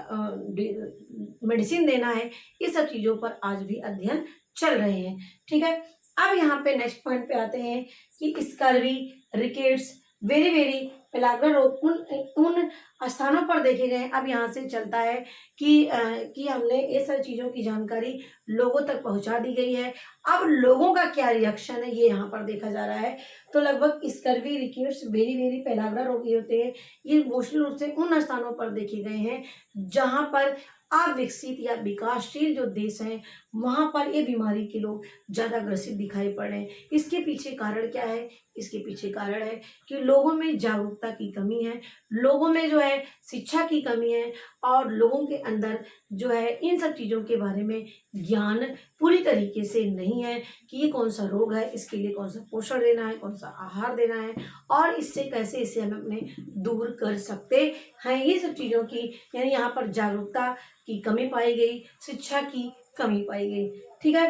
मेडिसिन देना है, ये सब चीज़ों पर आज भी अध्ययन चल रहे हैं। ठीक है। अब यहाँ पे नेक्स्ट पॉइंट पे आते हैं कि scurvy, rickets, very very pellagra रोग उन स्थानों पर देखे गए। अब यहाँ से चलता है कि हमने ये सारी चीज़ों की जानकारी लोगों तक पहुँचा दी गई है। अब लोगों का क्या रिएक्शन है, ये यहाँ पर देखा जा रहा है। तो लगभग scurvy, rickets, very very pellagra रोग ये होते हैं, ये मोस्टली रूप से उन स्थानों पर देखे गए हैं जहाँ पर अविकसित या विकासशील जो देश हैं, वहाँ पर ये बीमारी के लोग ज़्यादा ग्रसित दिखाई पड़ रहे हैं। इसके पीछे कारण क्या है, इसके पीछे कारण है कि लोगों में जागरूकता की कमी है, लोगों में जो है शिक्षा की कमी है, और लोगों के अंदर जो है इन सब चीज़ों के बारे में ज्ञान पूरी तरीके से नहीं है कि ये कौन सा रोग है, इसके लिए कौन सा पोषण देना है, कौन सा आहार देना है, और इससे कैसे इसे हम अपने दूर कर सकते हैं। ये सब चीज़ों की, यानी यहाँ पर जागरूकता की कमी पाई गई, शिक्षा की कमी पाई गई। ठीक है।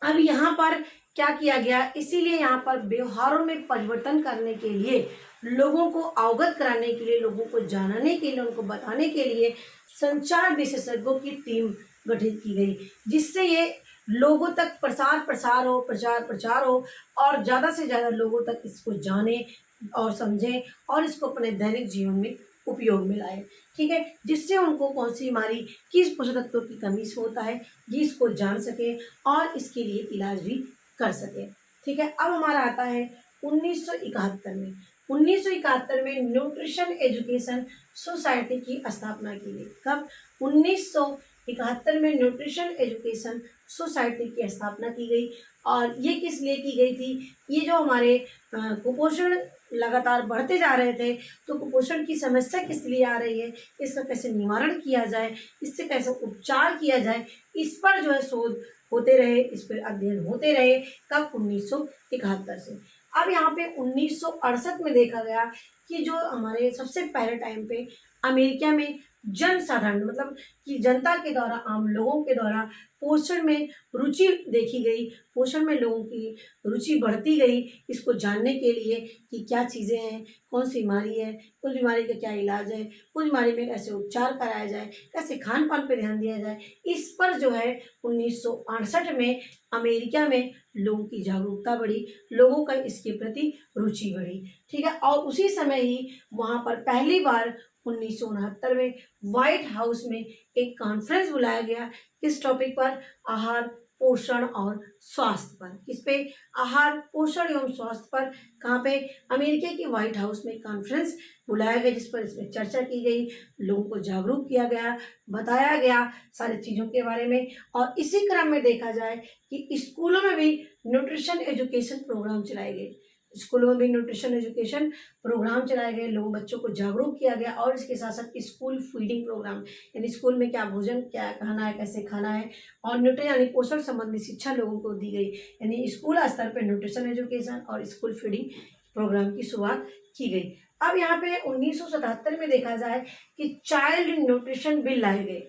अब यहाँ पर क्या किया गया, इसीलिए यहाँ पर व्यवहारों में परिवर्तन करने के लिए, लोगों को अवगत कराने के लिए, लोगों को जानने के लिए, उनको बताने के लिए संचार विशेषज्ञों की टीम गठित की गई, जिससे ये लोगों तक प्रचार प्रचार हो और ज़्यादा से ज़्यादा लोगों तक इसको जाने और समझें और इसको अपने दैनिक जीवन में उपयोग में लाएं। ठीक है, जिससे उनको कौन सी बीमारी किस पोषक तत्वों की कमी से होता है ये इसको जान सके और इसके लिए इलाज भी कर सके। ठीक है, अब हमारा आता है 1971 में। 1971 में न्यूट्रिशन एजुकेशन सोसाइटी की स्थापना की गई। कब? 1971 में न्यूट्रिशन एजुकेशन सोसाइटी की स्थापना की गई। और ये किस लिए की गई थी? ये जो हमारे कुपोषण लगातार बढ़ते जा रहे थे, तो कुपोषण की समस्या किस लिए आ रही है, इसका कैसे निवारण किया जाए, इससे कैसे उपचार किया जाए, इस पर जो है शोध होते रहे, इस पर अध्ययन होते रहे। कब? 1971 से। अब यहाँ पे 1968 में देखा गया कि जो हमारे सबसे पहले टाइम पे अमेरिका में जन साधारण मतलब कि जनता के द्वारा, आम लोगों के द्वारा पोषण में रुचि देखी गई, पोषण में लोगों की रुचि बढ़ती गई, इसको जानने के लिए कि क्या चीज़ें हैं, कौन सी बीमारी है, उस बीमारी का क्या इलाज है, उस बीमारी में कैसे उपचार कराया जाए, कैसे खान पान पर ध्यान दिया जाए, इस पर जो है 1968 में अमेरिका में लोगों की जागरूकता बढ़ी, लोगों का इसके प्रति रुचि बढ़ी। ठीक है, और उसी समय ही वहाँ पर पहली बार 1969 में व्हाइट हाउस में एक कॉन्फ्रेंस बुलाया गया। किस टॉपिक पर? आहार, पोषण और स्वास्थ्य पर। किस पे? आहार, पोषण एवं स्वास्थ्य पर। कहाँ पे? अमेरिका के व्हाइट हाउस में कॉन्फ्रेंस बुलाया गया, जिस पर इसमें चर्चा की गई, लोगों को जागरूक किया गया, बताया गया सारी चीज़ों के बारे में। और इसी क्रम में देखा जाए कि स्कूलों में भी न्यूट्रिशन एजुकेशन प्रोग्राम चलाए गए। स्कूलों में भी न्यूट्रिशन एजुकेशन प्रोग्राम चलाए गए, लोगों बच्चों को जागरूक किया गया। और इसके साथ साथ स्कूल फीडिंग प्रोग्राम, यानी स्कूल में क्या भोजन क्या खाना है, कैसे खाना है, और न्यूट्रिशन यानी पोषण संबंधी शिक्षा लोगों को दी गई। यानी स्कूल स्तर पर न्यूट्रिशन एजुकेशन और स्कूल फीडिंग प्रोग्राम की शुरुआत की गई। अब यहाँ पे 1977 में देखा जाए कि चाइल्ड न्यूट्रिशन बिल लाए गए।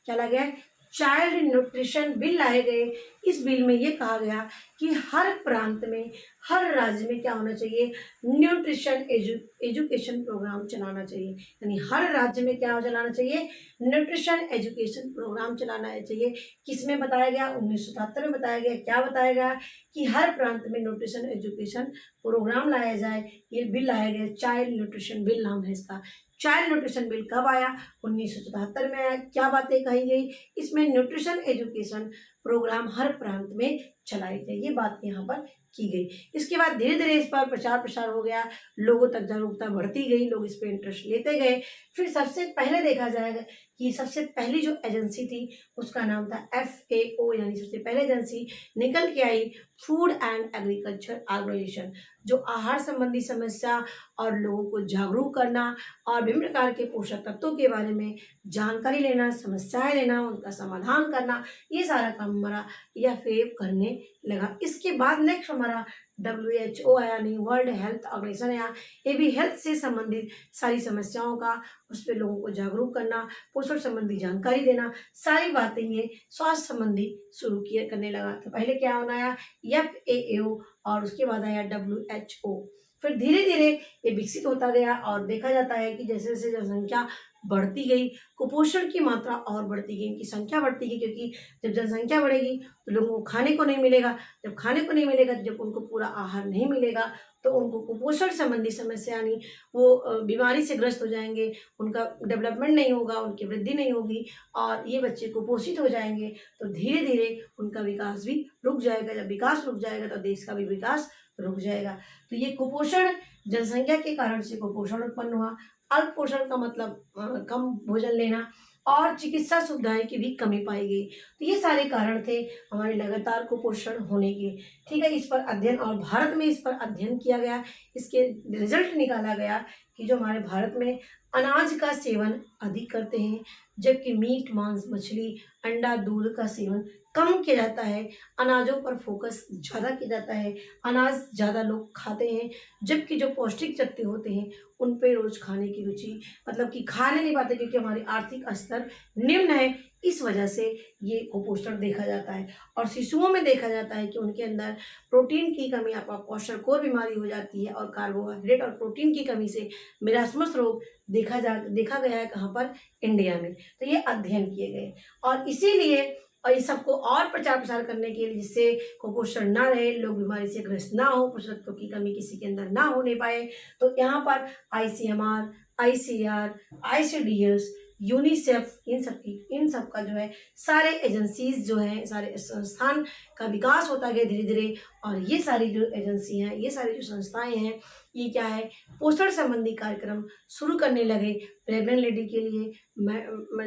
क्या लाया गया? चाइल्ड न्यूट्रिशन बिल लाए गए। इस बिल में ये कहा गया कि हर प्रांत में, हर राज्य में क्या होना चाहिए? न्यूट्रिशन एजुकेशन प्रोग्राम चलाना चाहिए। यानी हर राज्य में क्या चलाना चाहिए? न्यूट्रिशन एजुकेशन प्रोग्राम चलाना चाहिए। किसमें बताया गया? 1977 में बताया गया। क्या बताया गया? कि हर प्रांत में न्यूट्रिशन एजुकेशन प्रोग्राम लाया जाए। ये बिल लाया गया, चाइल्ड न्यूट्रिशन बिल नाम है इसका। चाइल्ड न्यूट्रिशन बिल कब आया? 1977 में आया। क्या बातें कही गई इसमें? न्यूट्रिशन एजुकेशन प्रोग्राम हर प्रांत में चलाई गई, ये बात यहाँ पर की गई। इसके बाद धीरे धीरे इस पर प्रचार प्रसार हो गया, लोगों तक जागरूकता बढ़ती गई, लोग इस पर इंटरेस्ट लेते गए। फिर सबसे पहले देखा जाएगा कि सबसे पहली जो एजेंसी थी उसका नाम था FAO, यानी सबसे पहले एजेंसी निकल के आई, फूड एंड एग्रीकल्चर ऑर्गेनाइजेशन, जो आहार संबंधी समस्या और लोगों को जागरूक करना और विभिन्न प्रकार के पोषक तत्वों के बारे में जानकारी लेना, समस्याएं लेना, उनका समाधान करना, ये सारा काम हमारा FAO करने लगा। इसके बाद नेक्स्ट हमारा WHO आया, यानी वर्ल्ड हेल्थ ऑर्गेनाइजेशन आया। ये भी हेल्थ से संबंधित सारी समस्याओं का, उस पर लोगों को जागरूक करना, पोषण संबंधी जानकारी देना, सारी बातें ये स्वास्थ्य संबंधी शुरू किया करने लगा। तो पहले क्या होना आया? FAO, और उसके बाद आया WHO। फिर धीरे धीरे ये विकसित होता गया और देखा जाता है कि जैसे जैसे जनसंख्या बढ़ती गई, कुपोषण की मात्रा और बढ़ती गई, इनकी संख्या बढ़ती गई, क्योंकि जब जनसंख्या बढ़ेगी तो लोगों को खाने को नहीं मिलेगा, जब खाने को नहीं मिलेगा, जब उनको पूरा आहार नहीं मिलेगा, तो उनको कुपोषण संबंधी समस्या, यानी वो बीमारी से ग्रस्त हो जाएंगे, उनका डेवलपमेंट नहीं होगा, उनकी वृद्धि नहीं होगी और ये बच्चे कुपोषित हो जाएंगे। तो धीरे धीरे उनका विकास भी रुक जाएगा। जब विकास रुक जाएगा तो देश का भी विकास रुक जाएगा। तो ये कुपोषण, जनसंख्या के कारण से कुपोषण उत्पन्न हुआ। अल्प पोषण का मतलब कम भोजन लेना, और चिकित्सा सुविधाएं की भी कमी पाई गई। तो ये सारे कारण थे हमारे लगातार कुपोषण होने के। ठीक है, इस पर अध्ययन, और भारत में इस पर अध्ययन किया गया, इसके रिजल्ट निकाला गया कि जो हमारे भारत में अनाज का सेवन अधिक करते हैं, जबकि मीट, मांस, मछली, अंडा, दूध का सेवन कम किया जाता है। अनाजों पर फोकस ज़्यादा किया जाता है, अनाज ज़्यादा लोग खाते हैं, जबकि जो पौष्टिक तत्व होते हैं उन पे रोज़ खाने की रुचि, मतलब कि खाने नहीं पाते, क्योंकि हमारी आर्थिक स्तर निम्न है, इस वजह से ये कुपोषण देखा जाता है। और शिशुओं में देखा जाता है कि उनके अंदर प्रोटीन की कमी, आपका क्वोशरकोर बीमारी हो जाती है, और कार्बोहाइड्रेट और प्रोटीन की कमी से मेरास्मस रोग देखा गया है। कहाँ पर? इंडिया में। तो ये अध्ययन किए गए, और इसीलिए और इस सबको और प्रचार प्रसार करने के लिए, जिससे कुपोषण ना रहे, लोग बीमारी से ग्रस्त ना हो, पोषक तत्वों की कमी किसी के अंदर ना होने पाए, तो यहाँ पर ICMR, ICAR, ICDS, यूनिसेफ, इन सब का जो है सारे एजेंसीज जो हैं, सारे संस्थान का विकास होता गया धीरे धीरे। और ये सारी जो एजेंसी हैं, ये सारी जो संस्थाएं हैं, ये क्या है, पोषण संबंधी कार्यक्रम शुरू करने लगे प्रेग्नेंट लेडी के लिए,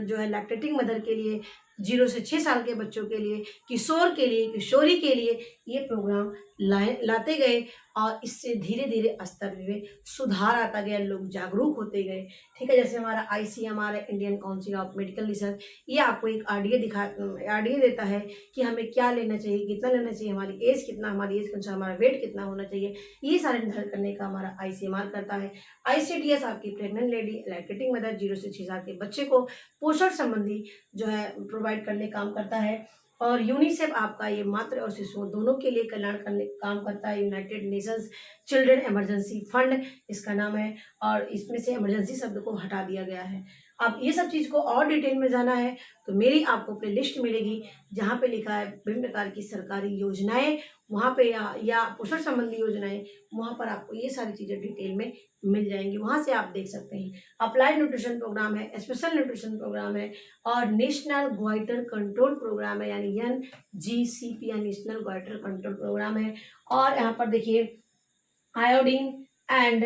जो है लैक्टेटिंग मदर के लिए, 0 से 6 साल के बच्चों के लिए, किशोर के लिए, किशोरी के लिए ये प्रोग्राम लाते गए। और इससे धीरे धीरे स्तर में सुधार आता गया, लोग जागरूक होते गए। ठीक है, जैसे हमारा ICMR है, Indian council of medical research, ये आपको एक आइडिया देता है कि हमें क्या लेना चाहिए, कितना लेना चाहिए, हमारी एज कितना, हमारी एज के अनुसार हमारा वेट कितना होना चाहिए, ये सारे निर्धारित करने का हमारा ICMR करता है। ICDS आपकी प्रेग्नेंट लेडी, लैक्टेटिंग मदर, 0 से 6 साल के बच्चे को पोषण संबंधी जो है प्रोवाइड करने काम करता है। और यूनिसेफ आपका ये मातृ और शिशुओं दोनों के लिए कल्याण करने काम करता है। United Nations children emergency fund इसका नाम है, और इसमें से इमरजेंसी शब्द को हटा दिया गया है। अब ये सब चीज़ को और डिटेल में जाना है तो मेरी आपको प्लेलिस्ट मिलेगी, जहाँ पे लिखा है विभिन्न प्रकार की सरकारी योजनाएं, वहाँ पे या पोषण संबंधी योजनाएं, वहाँ पर आपको ये सारी चीज़ें डिटेल में मिल जाएंगी, वहाँ से आप देख सकते हैं। अप्लाइड न्यूट्रिशन प्रोग्राम है, स्पेशल न्यूट्रिशन प्रोग्राम है, और नेशनल ग्वाइटर कंट्रोल प्रोग्राम है, यानी NGCP या नेशनल ग्वाइटर कंट्रोल प्रोग्राम है। और यहाँ पर देखिए iodine and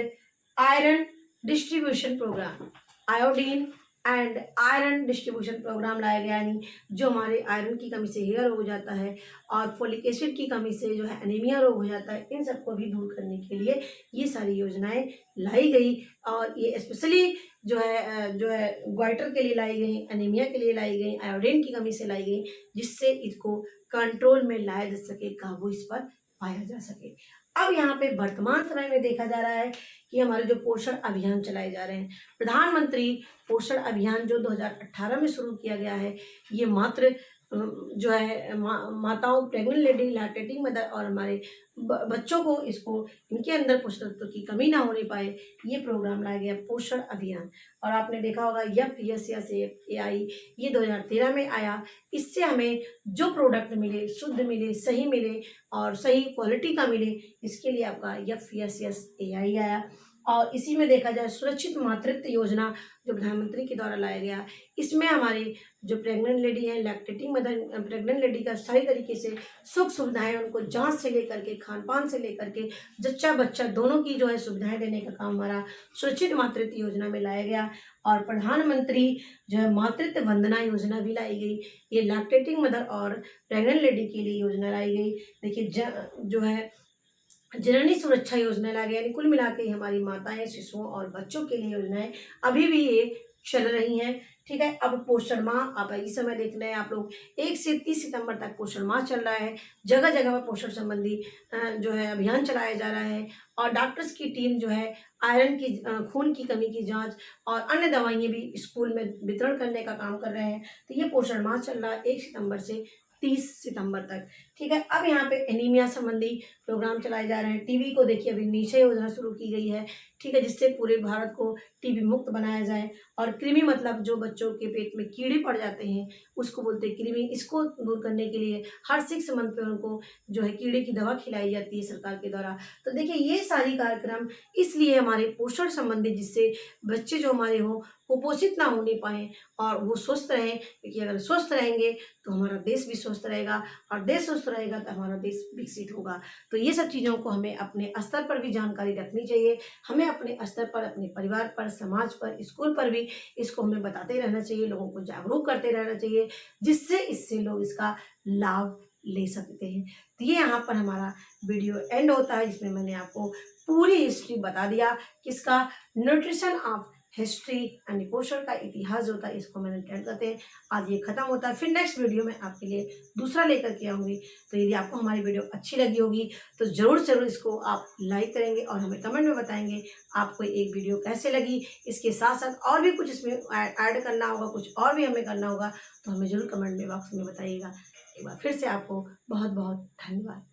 iron distribution programme, iodine and iron distribution programme लाया गया, यानी जो हमारे आयरन की कमी से हेयर रोग हो जाता है और फोलिक एसिड की कमी से जो है एनीमिया रोग हो जाता है, इन सबको भी दूर करने के लिए ये सारी योजनाएं लाई गई। और ये स्पेशली जो है ग्वाइटर के लिए लाई गई, एनीमिया के लिए लाई गई, आयोडीन की कमी से लाई गई, जिससे इसको कंट्रोल में लाया जा सके, काबू इस पर पाया जा सके। अब यहाँ पे वर्तमान समय में देखा जा रहा है कि हमारे जो पोषण अभियान चलाए जा रहे हैं, प्रधानमंत्री पोषण अभियान जो 2018 में शुरू किया गया है, ये मात्र जो है माताओं, प्रेग्नेंट लेडी, लैक्टेटिंग मदर और हमारे बच्चों को इसको इनके अंदर पोषक तत्व की कमी ना होने पाए, ये प्रोग्राम लाया गया पोषण अभियान। और आपने देखा होगा FSSAI ये 2013 में आया। इससे हमें जो प्रोडक्ट मिले, शुद्ध मिले, सही मिले और सही क्वालिटी का मिले, इसके लिए आपका FSSAI आया। और इसी में देखा जाए सुरक्षित मातृत्व योजना जो प्रधानमंत्री के द्वारा लाया गया, इसमें हमारी जो प्रेग्नेंट लेडी है, लैक्टेटिंग मदर, प्रेग्नेंट लेडी का सही तरीके से सुख सुविधाएं, उनको जांच से लेकर के, खान पान से लेकर के, जच्चा बच्चा दोनों की जो है सुविधाएं देने का काम हमारा सुरक्षित मातृत्व योजना में लाया गया। और प्रधानमंत्री जो है मातृत्व वंदना योजना भी लाई गई, ये लैक्टेटिंग मदर और प्रेग्नेंट लेडी के लिए योजना लाई गई। देखिए जो है जननी सुरक्षा योजना ला गया, यानी कुल मिला के हमारी माताएं, शिशुओं और बच्चों के लिए योजनाएं अभी भी ये चल रही हैं। ठीक है, अब पोषण माह आप इस समय देख रहे हैं आप लोग, 1 से 30 सितंबर तक पोषण माह चल रहा है। जगह जगह पर पोषण संबंधी जो है अभियान चलाया जा रहा है, और डॉक्टर्स की टीम जो है आयरन की, खून की कमी की जांच और अन्य दवाइयाँ भी स्कूल में वितरण करने का काम कर रहे हैं। तो ये पोषण माह चल रहा है 1 सितंबर से 30 सितंबर तक। ठीक है, अब यहाँ पे एनीमिया संबंधी प्रोग्राम चलाए जा रहे हैं। टीबी को देखिए अभी नीचे योजना शुरू की गई है, ठीक है, जिससे पूरे भारत को टीबी मुक्त बनाया जाए। और कृमि मतलब जो बच्चों के पेट में कीड़े पड़ जाते हैं उसको बोलते हैं कृमि, इसको दूर करने के लिए हर 6 मंथ पे उनको जो है कीड़े की दवा खिलाई जाती है सरकार के द्वारा। तो देखिए ये सारी कार्यक्रम इसलिए हमारे पोषण संबंधी, जिससे बच्चे जो हमारे हों कुपोषित ना होने पाएँ और वो स्वस्थ रहें, क्योंकि अगर स्वस्थ रहेंगे तो हमारा देश भी स्वस्थ रहेगा, और देश स्वस्थ रहेगा तो हमारा देश विकसित होगा। तो ये सब चीज़ों को हमें अपने स्तर पर भी जानकारी रखनी चाहिए। हमें अपने स्तर पर, अपने परिवार पर, समाज पर, स्कूल पर भी इसको हमें बताते रहना चाहिए, लोगों को जागरूक करते रहना चाहिए, जिससे इससे लोग इसका लाभ ले सकते हैं। तो ये यहाँ पर हमारा वीडियो एंड होता है, जिसमें मैंने आपको पूरी हिस्ट्री बता दिया किसका, न्यूट्रिशन ऑफ हिस्ट्री यानी पोषण का इतिहास होता है, इसको मैंने टेंड करते हैं। आज ये खत्म होता है, फिर नेक्स्ट वीडियो में आपके लिए दूसरा लेकर के आऊँगी। तो यदि आपको हमारी वीडियो अच्छी लगी होगी तो ज़रूर इसको आप लाइक करेंगे और हमें कमेंट में बताएंगे आपको एक वीडियो कैसे लगी। इसके साथ साथ और भी कुछ इसमें ऐड करना होगा, कुछ और भी हमें करना होगा, तो हमें ज़रूर कमेंट में बॉक्स में बताइएगा। एक बार फिर से आपको बहुत बहुत धन्यवाद।